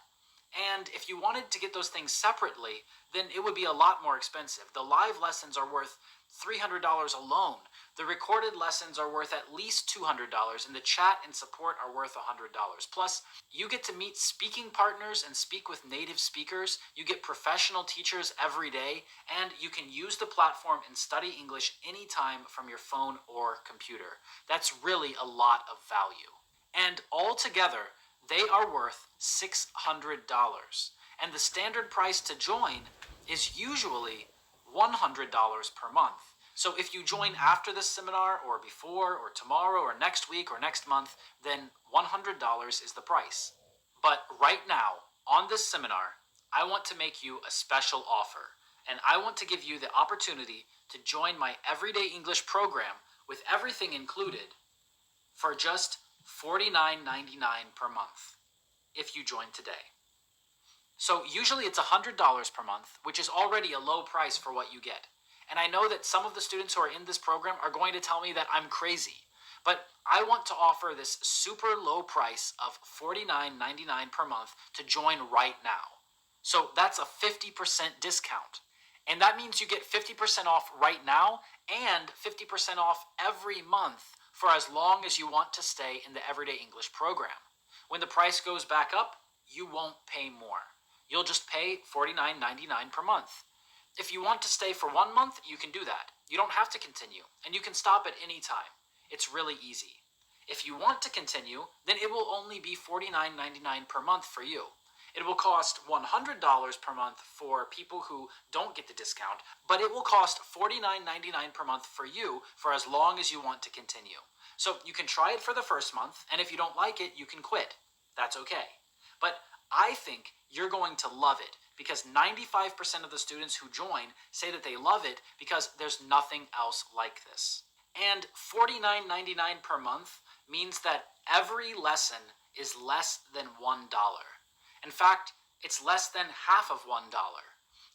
and if you wanted to get those things separately, then it would be a lot more expensive. The live lessons are worth $300 alone. The recorded lessons are worth at least $200, and the chat and support are worth $100. Plus, you get to meet speaking partners and speak with native speakers. You get professional teachers every day, and you can use the platform and study English anytime from your phone or computer. That's really a lot of value. And altogether, they are worth $600. And the standard price to join is usually $100 per month. So if you join after this seminar or before or tomorrow or next week or next month, then $100 is the price. But right now, on this seminar, I want to make you a special offer, and I want to give you the opportunity to join my Everyday English program with everything included for just $49.99 per month if you join today. So usually it's $100 per month, which is already a low price for what you get. And I know that some of the students who are in this program are going to tell me that I'm crazy. But I want to offer this super low price of $49.99 per month to join right now. So that's a 50% discount. And that means you get 50% off right now and 50% off every month for as long as you want to stay in the Everyday English program. When the price goes back up, you won't pay more. You'll just pay $49.99 per month. If you want to stay for 1 month, you can do that. You don't have to continue, and you can stop at any time. It's really easy. If you want to continue, then it will only be $49.99 per month for you. It will cost $100 per month for people who don't get the discount, but it will cost $49.99 per month for you for as long as you want to continue. So you can try it for the first month, and if you don't like it, you can quit. That's okay. But I think you're going to love it because 95% of the students who join say that they love it because there's nothing else like this. And $49.99 per month means that every lesson is less than $1. In fact, it's less than half of $1.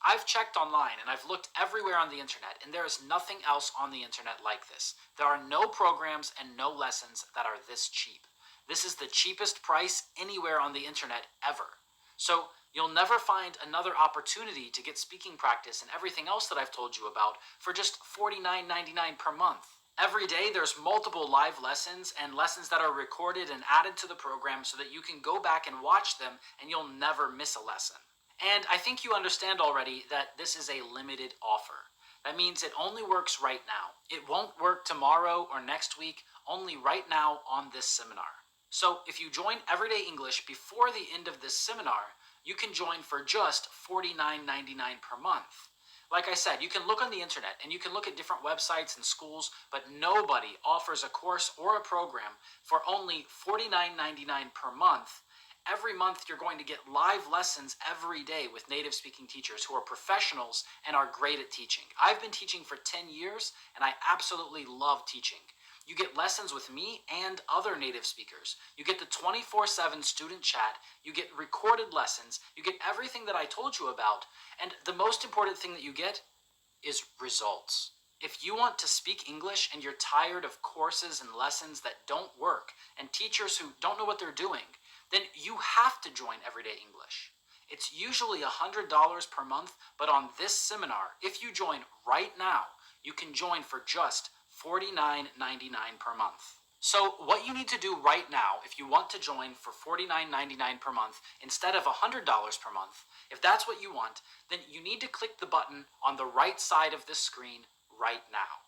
I've checked online and I've looked everywhere on the internet, and there is nothing else on the internet like this. There are no programs and no lessons that are this cheap. This is the cheapest price anywhere on the internet ever. So you'll never find another opportunity to get speaking practice and everything else that I've told you about for just $49.99 per month. Every day there's multiple live lessons and lessons that are recorded and added to the program so that you can go back and watch them and you'll never miss a lesson. And I think you understand already that this is a limited offer. That means it only works right now. It won't work tomorrow or next week, only right now on this seminar. So if you join Everyday English before the end of this seminar, you can join for just $49.99 per month. Like I said, you can look on the internet and you can look at different websites and schools, but nobody offers a course or a program for only $49.99 per month. Every month you're going to get live lessons every day with native speaking teachers who are professionals and are great at teaching. I've been teaching for 10 years and I absolutely love teaching. You get lessons with me and other native speakers. You get the 24/7 student chat. You get recorded lessons. You get everything that I told you about. And the most important thing that you get is results. If you want to speak English and you're tired of courses and lessons that don't work and teachers who don't know what they're doing, then you have to join Everyday English. It's usually $100 per month, but on this seminar, if you join right now, you can join for just $49.99 per month. So what you need to do right now, if you want to join for $49.99 per month instead of $100 per month, if that's what you want, then you need to click the button on the right side of this screen right now.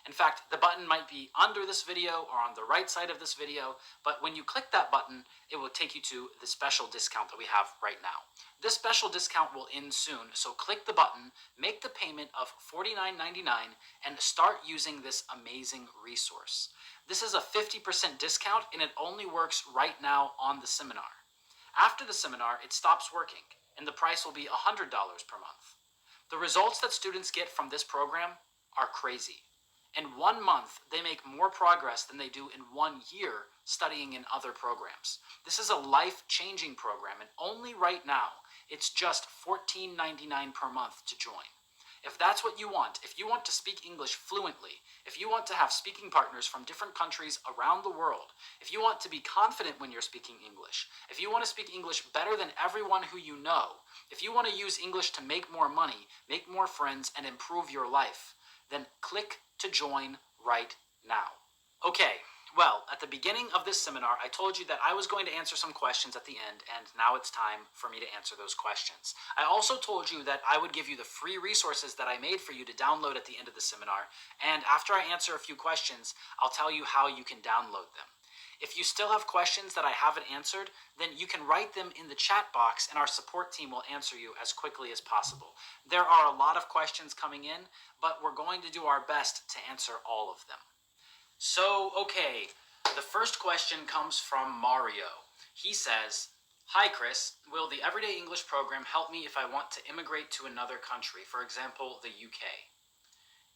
In fact, the button might be under this video or on the right side of this video, but when you click that button, it will take you to the special discount that we have right now. This special discount will end soon, so click the button, make the payment of $49.99, and start using this amazing resource. This is a 50% discount, and it only works right now on the seminar. After the seminar, it stops working, and the price will be $100 per month. The results that students get from this program are crazy. In 1 month, they make more progress than they do in 1 year studying in other programs. This is a life-changing program, and only right now, it's just $14.99 per month to join. If that's what you want, if you want to speak English fluently, if you want to have speaking partners from different countries around the world, if you want to be confident when you're speaking English, if you want to speak English better than everyone who you know, if you want to use English to make more money, make more friends, and improve your life, then click to join right now. Okay, well, at the beginning of this seminar, I told you that I was going to answer some questions at the end, and now it's time for me to answer those questions. I also told you that I would give you the free resources that I made for you to download at the end of the seminar, and after I answer a few questions, I'll tell you how you can download them. If you still have questions that I haven't answered, then you can write them in the chat box and our support team will answer you as quickly as possible. There are a lot of questions coming in, but we're going to do our best to answer all of them. So, okay, the first question comes from Mario. He says, "Hi Chris, will the Everyday English program help me if I want to immigrate to another country, for example, the UK?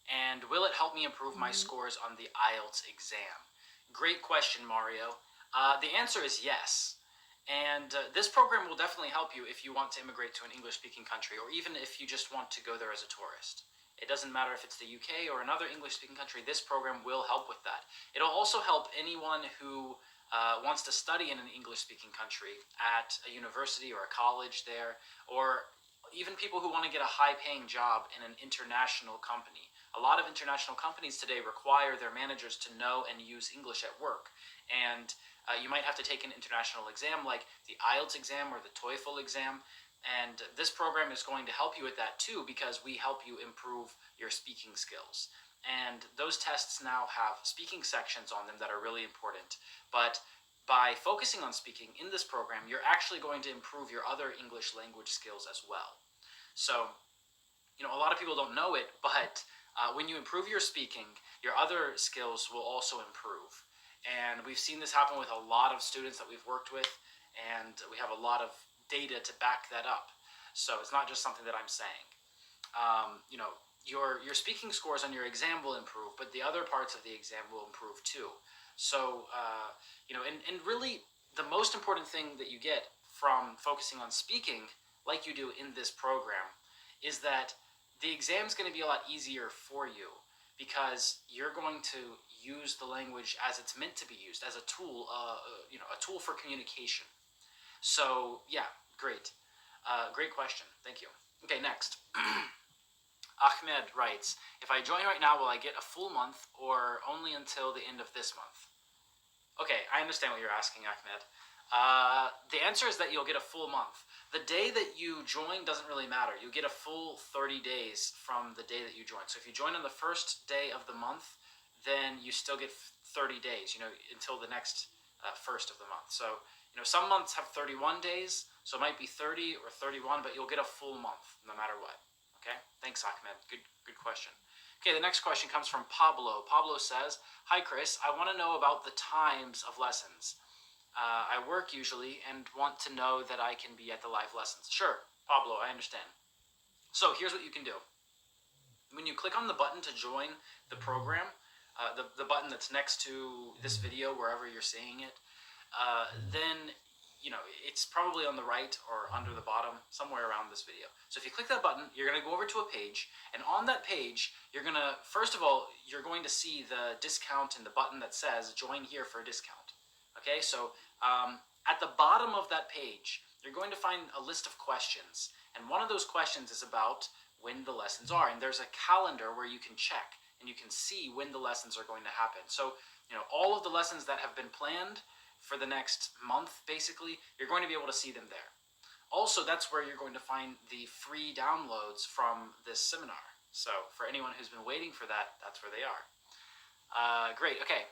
And will it help me improve my scores on the IELTS exam?" Great question, Mario. The answer is yes. And this program will definitely help you if you want to immigrate to an English-speaking country, or even if you just want to go there as a tourist. It doesn't matter if it's the UK or another English-speaking country, this program will help with that. It'll also help anyone who wants to study in an English-speaking country at a university or a college there, or even people who want to get a high-paying job in an international company. A lot of international companies today require their managers to know and use English at work. And you might have to take an international exam like the IELTS exam or the TOEFL exam. And this program is going to help you with that too, because we help you improve your speaking skills. And those tests now have speaking sections on them that are really important. But by focusing on speaking in this program, you're actually going to improve your other English language skills as well. So, a lot of people don't know it, but when you improve your speaking, your other skills will also improve. And we've seen this happen with a lot of students that we've worked with, and we have a lot of data to back that up. So it's not just something that I'm saying. Your speaking scores on your exam will improve, but the other parts of the exam will improve too. So, and really the most important thing that you get from focusing on speaking, like you do in this program, is that the exam's going to be a lot easier for you because you're going to use the language as it's meant to be used, as a tool, a tool for communication. So, yeah, great. Great question. Thank you. Okay, next. Ahmed writes, if I join right now, will I get a full month or only until the end of this month? Okay, I understand what you're asking, Ahmed. The answer is that you'll get a full month. The day that you join doesn't really matter. You get a full 30 days from the day that you join. So if you join on the first day of the month, then you still get 30 days, until the next first of the month. So, some months have 31 days, so it might be 30 or 31, but you'll get a full month no matter what. Okay? Thanks, Ahmed. Good question. Okay, the next question comes from Pablo. Pablo says, hi, Chris. I want to know about the times of lessons. I work usually and want to know that I can be at the live lessons. Sure, Pablo, I understand. So here's what you can do. When you click on the button to join the program, the button that's next to this video, wherever you're seeing it, then it's probably on the right or under the bottom, somewhere around this video. So if you click that button, you're going to go over to a page, and on that page, you're going to, first of all, you're going to see the discount and the button that says join here for a discount. Okay, so at the bottom of that page, you're going to find a list of questions, and one of those questions is about when the lessons are, and there's a calendar where you can check and you can see when the lessons are going to happen. So, all of the lessons that have been planned for the next month, basically, you're going to be able to see them there. Also, that's where you're going to find the free downloads from this seminar. So for anyone who's been waiting for that, that's where they are. Great, okay.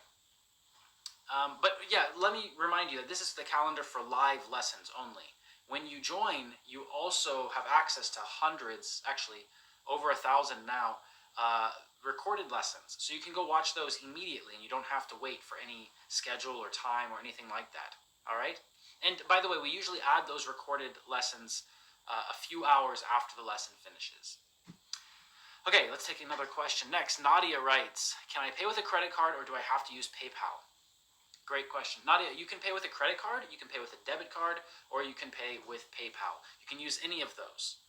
But yeah, let me remind you that this is the calendar for live lessons only. When you join, you also have access to hundreds, actually over 1,000 now, recorded lessons. So you can go watch those immediately and you don't have to wait for any schedule or time or anything like that. All right? And by the way, we usually add those recorded lessons a few hours after the lesson finishes. Okay, let's take another question. Next, Nadia writes, can I pay with a credit card or do I have to use PayPal? Great question. Nadia, you can pay with a credit card, you can pay with a debit card, or you can pay with PayPal. You can use any of those.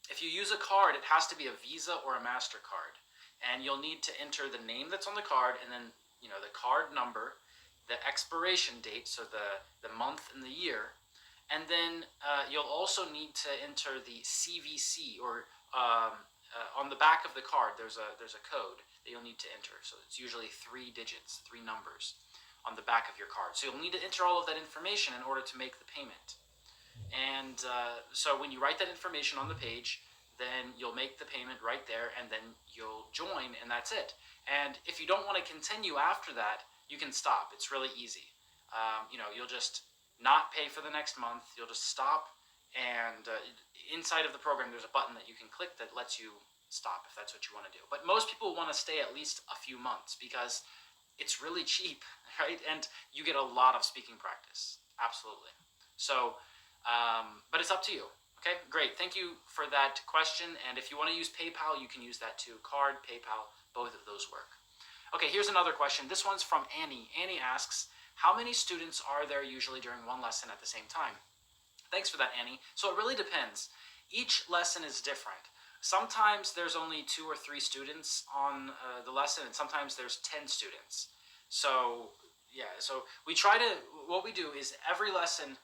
If you use a card, it has to be a Visa or a MasterCard. And you'll need to enter the name that's on the card and then, the card number, the expiration date, so the month and the year. And then you'll also need to enter the CVC, or on the back of the card, there's a code that you'll need to enter. So it's usually 3 digits, 3 numbers on the back of your card. So you'll need to enter all of that information in order to make the payment. And so when you write that information on the page, then you'll make the payment right there, and then you'll join, and that's it. And if you don't want to continue after that, you can stop. It's really easy. You'll just not pay for the next month. You'll just stop, and inside of the program, there's a button that you can click that lets you stop if that's what you want to do. But most people want to stay at least a few months because it's really cheap, right? And you get a lot of speaking practice. Absolutely. So, but it's up to you. Okay, great. Thank you for that question. And if you want to use PayPal, you can use that too. Card, PayPal, both of those work. Okay, here's another question. This one's from Annie. Annie asks, how many students are there usually during one lesson at the same time? Thanks for that, Annie. So it really depends. Each lesson is different. Sometimes there's only 2 or 3 students on the lesson, and sometimes there's 10 students. So yeah, so we try to, what we do is every lesson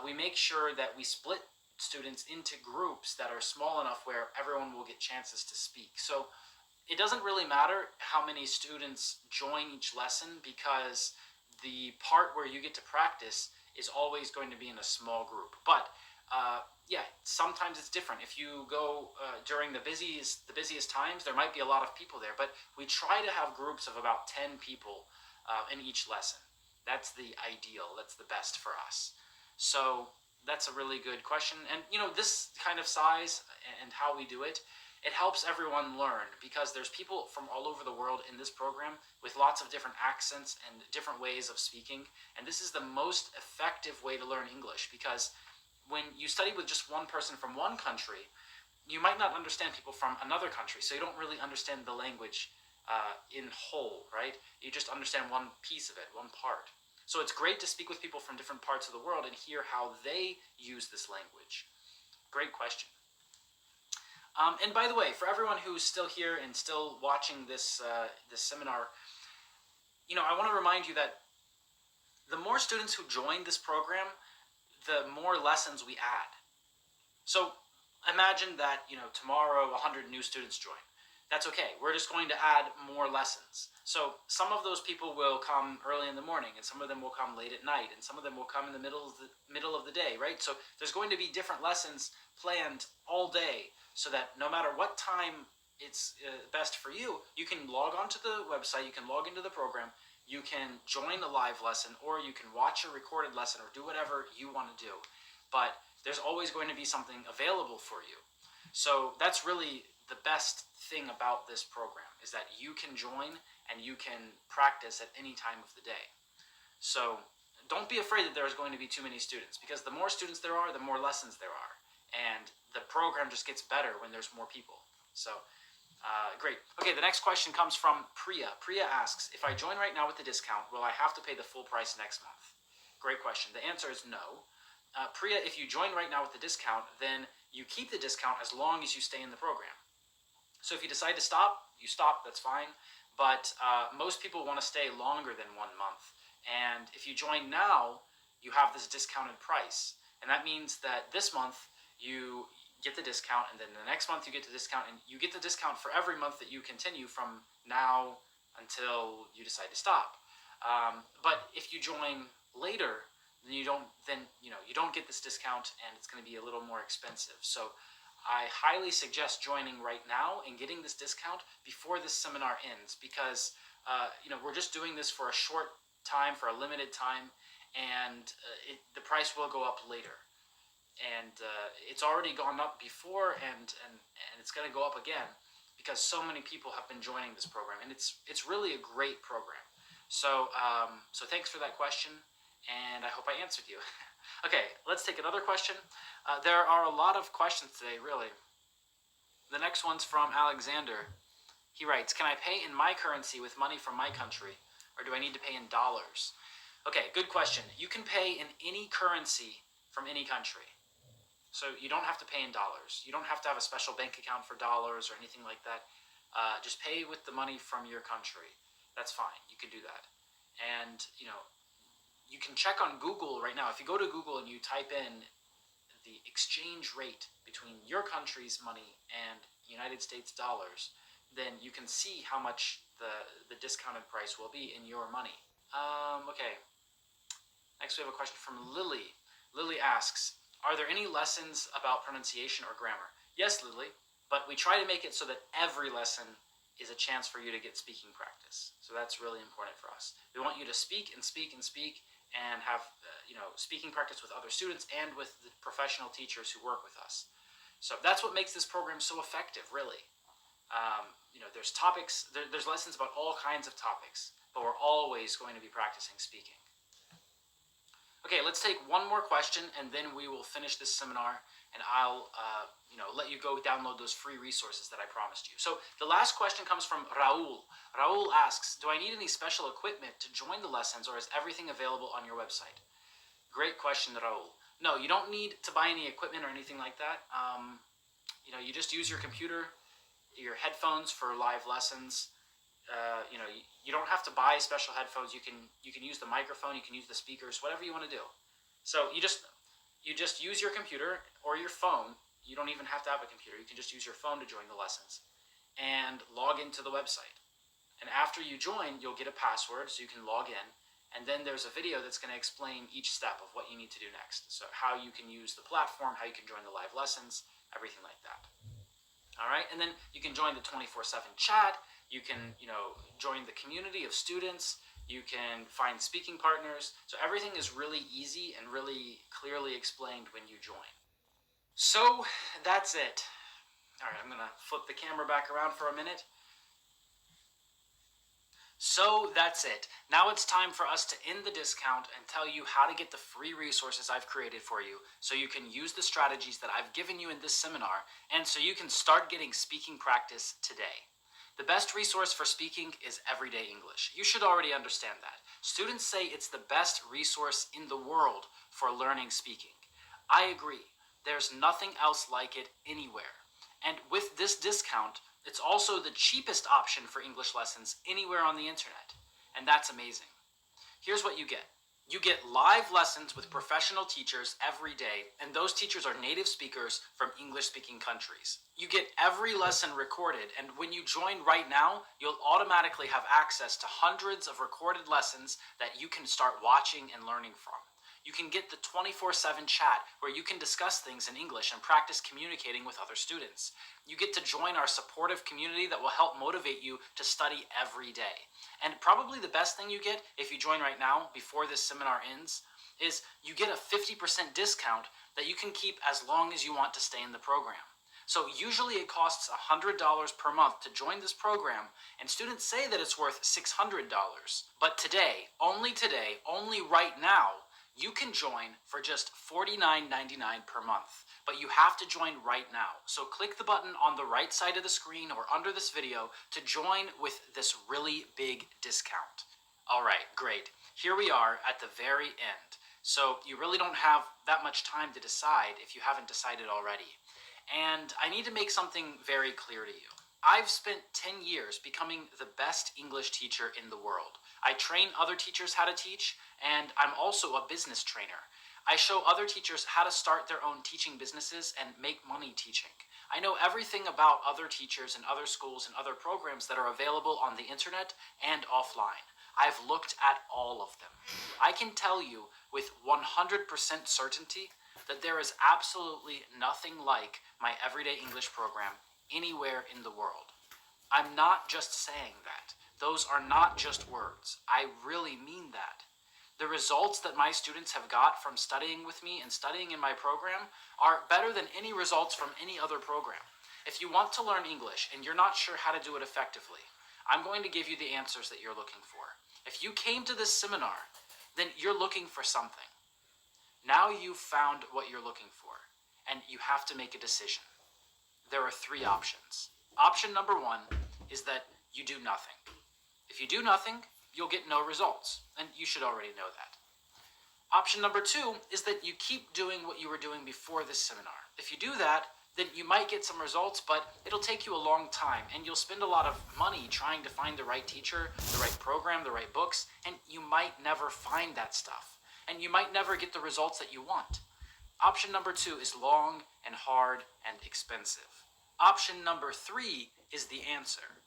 we make sure that we split students into groups that are small enough where everyone will get chances to speak. So it doesn't really matter how many students join each lesson, because the part where you get to practice is always going to be in a small group. But yeah, sometimes it's different. If you go during the busiest times, there might be a lot of people there, but we try to have groups of about 10 people in each lesson. That's the ideal. That's the best for us. So that's a really good question. And this kind of size and how we do it, it helps everyone learn, because there's people from all over the world in this program with lots of different accents and different ways of speaking. And this is the most effective way to learn English, because when you study with just one person from one country, you might not understand people from another country, so you don't really understand the language in whole, right? You just understand one piece of it, one part. So it's great to speak with people from different parts of the world and hear how they use this language. Great question. And by the way, for everyone who's still here and still watching this seminar, I want to remind you that the more students who join this program, the more lessons we add. So imagine that tomorrow 100 new students join. That's okay. We're just going to add more lessons. So some of those people will come early in the morning, and some of them will come late at night, and some of them will come in the middle of the day, right? So there's going to be different lessons planned all day, so that no matter what time it's best for you, you can log onto the website, you can log into the program, you can join a live lesson, or you can watch a recorded lesson, or do whatever you want to do. But there's always going to be something available for you. So that's really the best thing about this program, is that you can join and you can practice at any time of the day. So don't be afraid that there's going to be too many students, because the more students there are, the more lessons there are. And the program just gets better when there's more people. So great. Okay, the next question comes from Priya. Priya asks, if I join right now with the discount, will I have to pay the full price next month? Great question. The answer is no. Priya, if you join right now with the discount, then you keep the discount as long as you stay in the program. So if you decide to stop, you stop, that's fine. But most people want to stay longer than 1 month. And if you join now, you have this discounted price. And that means that this month you get the discount, and then the next month you get the discount, and you get the discount for every month that you continue from now until you decide to stop. But if you join later, then you don't get this discount, and it's going to be a little more expensive. So I highly suggest joining right now and getting this discount before this seminar ends, because we're just doing this for a short time, for a limited time, and the price will go up later. And it's already gone up before, and it's going to go up again, because so many people have been joining this program, and it's really a great program. So so thanks for that question, and I hope I answered you. Okay, let's take another question. There are a lot of questions today, really. The next one's from Alexander. He writes, can I pay in my currency with money from my country, or do I need to pay in dollars? Okay, good question. You can pay in any currency from any country. So you don't have to pay in dollars. You don't have to have a special bank account for dollars or anything like that. Just pay with the money from your country. That's fine. You can do that. And, you can check on Google right now. If you go to Google and you type in the exchange rate between your country's money and United States dollars, then you can see how much the discounted price will be in your money. Okay. Next we have a question from Lily. Lily asks, are there any lessons about pronunciation or grammar? Yes, Lily, but we try to make it so that every lesson is a chance for you to get speaking practice. So that's really important for us. We want you to speak and speak and speak, and have speaking practice with other students and with the professional teachers who work with us. So that's what makes this program so effective, really. There's topics, there's lessons about all kinds of topics, but we're always going to be practicing speaking. Okay, let's take one more question, and then we will finish this seminar, and I'll let you go download those free resources that I promised you. So the last question comes from Raul. Raul asks, do I need any special equipment to join the lessons, or is everything available on your website? Great question, Raul. No, you don't need to buy any equipment or anything like that. you just use your computer, your headphones for live lessons. You don't have to buy special headphones. You can use the microphone, you can use the speakers, whatever you want to do. So you just use your computer or your phone. You don't even have to have a computer. You can just use your phone to join the lessons and log into the website. And after you join, you'll get a password so you can log in. And then there's a video that's going to explain each step of what you need to do next. So how you can use the platform, how you can join the live lessons, everything like that. All right, and then you can join the 24/7 chat. You can, join the community of students. You can find speaking partners. So everything is really easy and really clearly explained when you join. So that's it. All right, I'm going to flip the camera back around for a minute. So that's it. Now it's time for us to end the discount and tell you how to get the free resources I've created for you so you can use the strategies that I've given you in this seminar and so you can start getting speaking practice today. The best resource for speaking is Everyday English. You should already understand that. Students say it's the best resource in the world for learning speaking. I agree. There's nothing else like it anywhere. And with this discount, it's also the cheapest option for English lessons anywhere on the internet. And that's amazing. Here's what you get. You get live lessons with professional teachers every day, and those teachers are native speakers from English-speaking countries. You get every lesson recorded, and when you join right now, you'll automatically have access to hundreds of recorded lessons that you can start watching and learning from. You can get the 24/7 chat where you can discuss things in English and practice communicating with other students. You get to join our supportive community that will help motivate you to study every day. And probably the best thing you get if you join right now before this seminar ends is you get a 50% discount that you can keep as long as you want to stay in the program. So usually it costs $100 per month to join this program, and students say that it's worth $600. But today, only right now, you can join for just $49.99 per month. But you have to join right now. So click the button on the right side of the screen or under this video to join with this really big discount. All right, great. Here we are at the very end. So you really don't have that much time to decide if you haven't decided already. And I need to make something very clear to you. I've spent 10 years becoming the best English teacher in the world. I train other teachers how to teach, and I'm also a business trainer. I show other teachers how to start their own teaching businesses and make money teaching. I know everything about other teachers and other schools and other programs that are available on the internet and offline. I've looked at all of them. I can tell you with 100% certainty that there is absolutely nothing like my Everyday English program anywhere in the world. I'm not just saying that. Those are not just words. I really mean that. The results that my students have got from studying with me and studying in my program are better than any results from any other program. If you want to learn English and you're not sure how to do it effectively, I'm going to give you the answers that you're looking for. If you came to this seminar, then you're looking for something. Now you've found what you're looking for, and you have to make a decision. There are 3 options. Option number 1 is that you do nothing. If you do nothing, you'll get no results, and you should already know that. Option number 2 is that you keep doing what you were doing before this seminar. If you do that, then you might get some results, but it'll take you a long time, and you'll spend a lot of money trying to find the right teacher, the right program, the right books, and you might never find that stuff, and you might never get the results that you want. Option number 2 is long and hard and expensive. Option number 3 is the answer.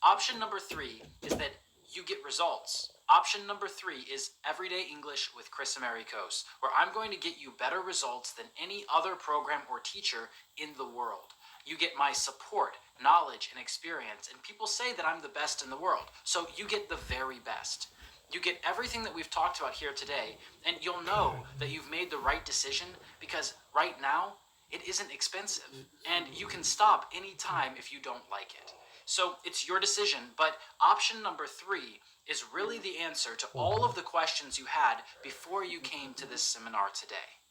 Option number 3 is that you get results. Option number 3 is Everyday English with Chris Americos, where I'm going to get you better results than any other program or teacher in the world. You get my support, knowledge, and experience, and people say that I'm the best in the world, so you get the very best. You get everything that we've talked about here today, and you'll know that you've made the right decision because right now, it isn't expensive, and you can stop anytime if you don't like it. So it's your decision, but option number 3 is really the answer to all of the questions you had before you came to this seminar today.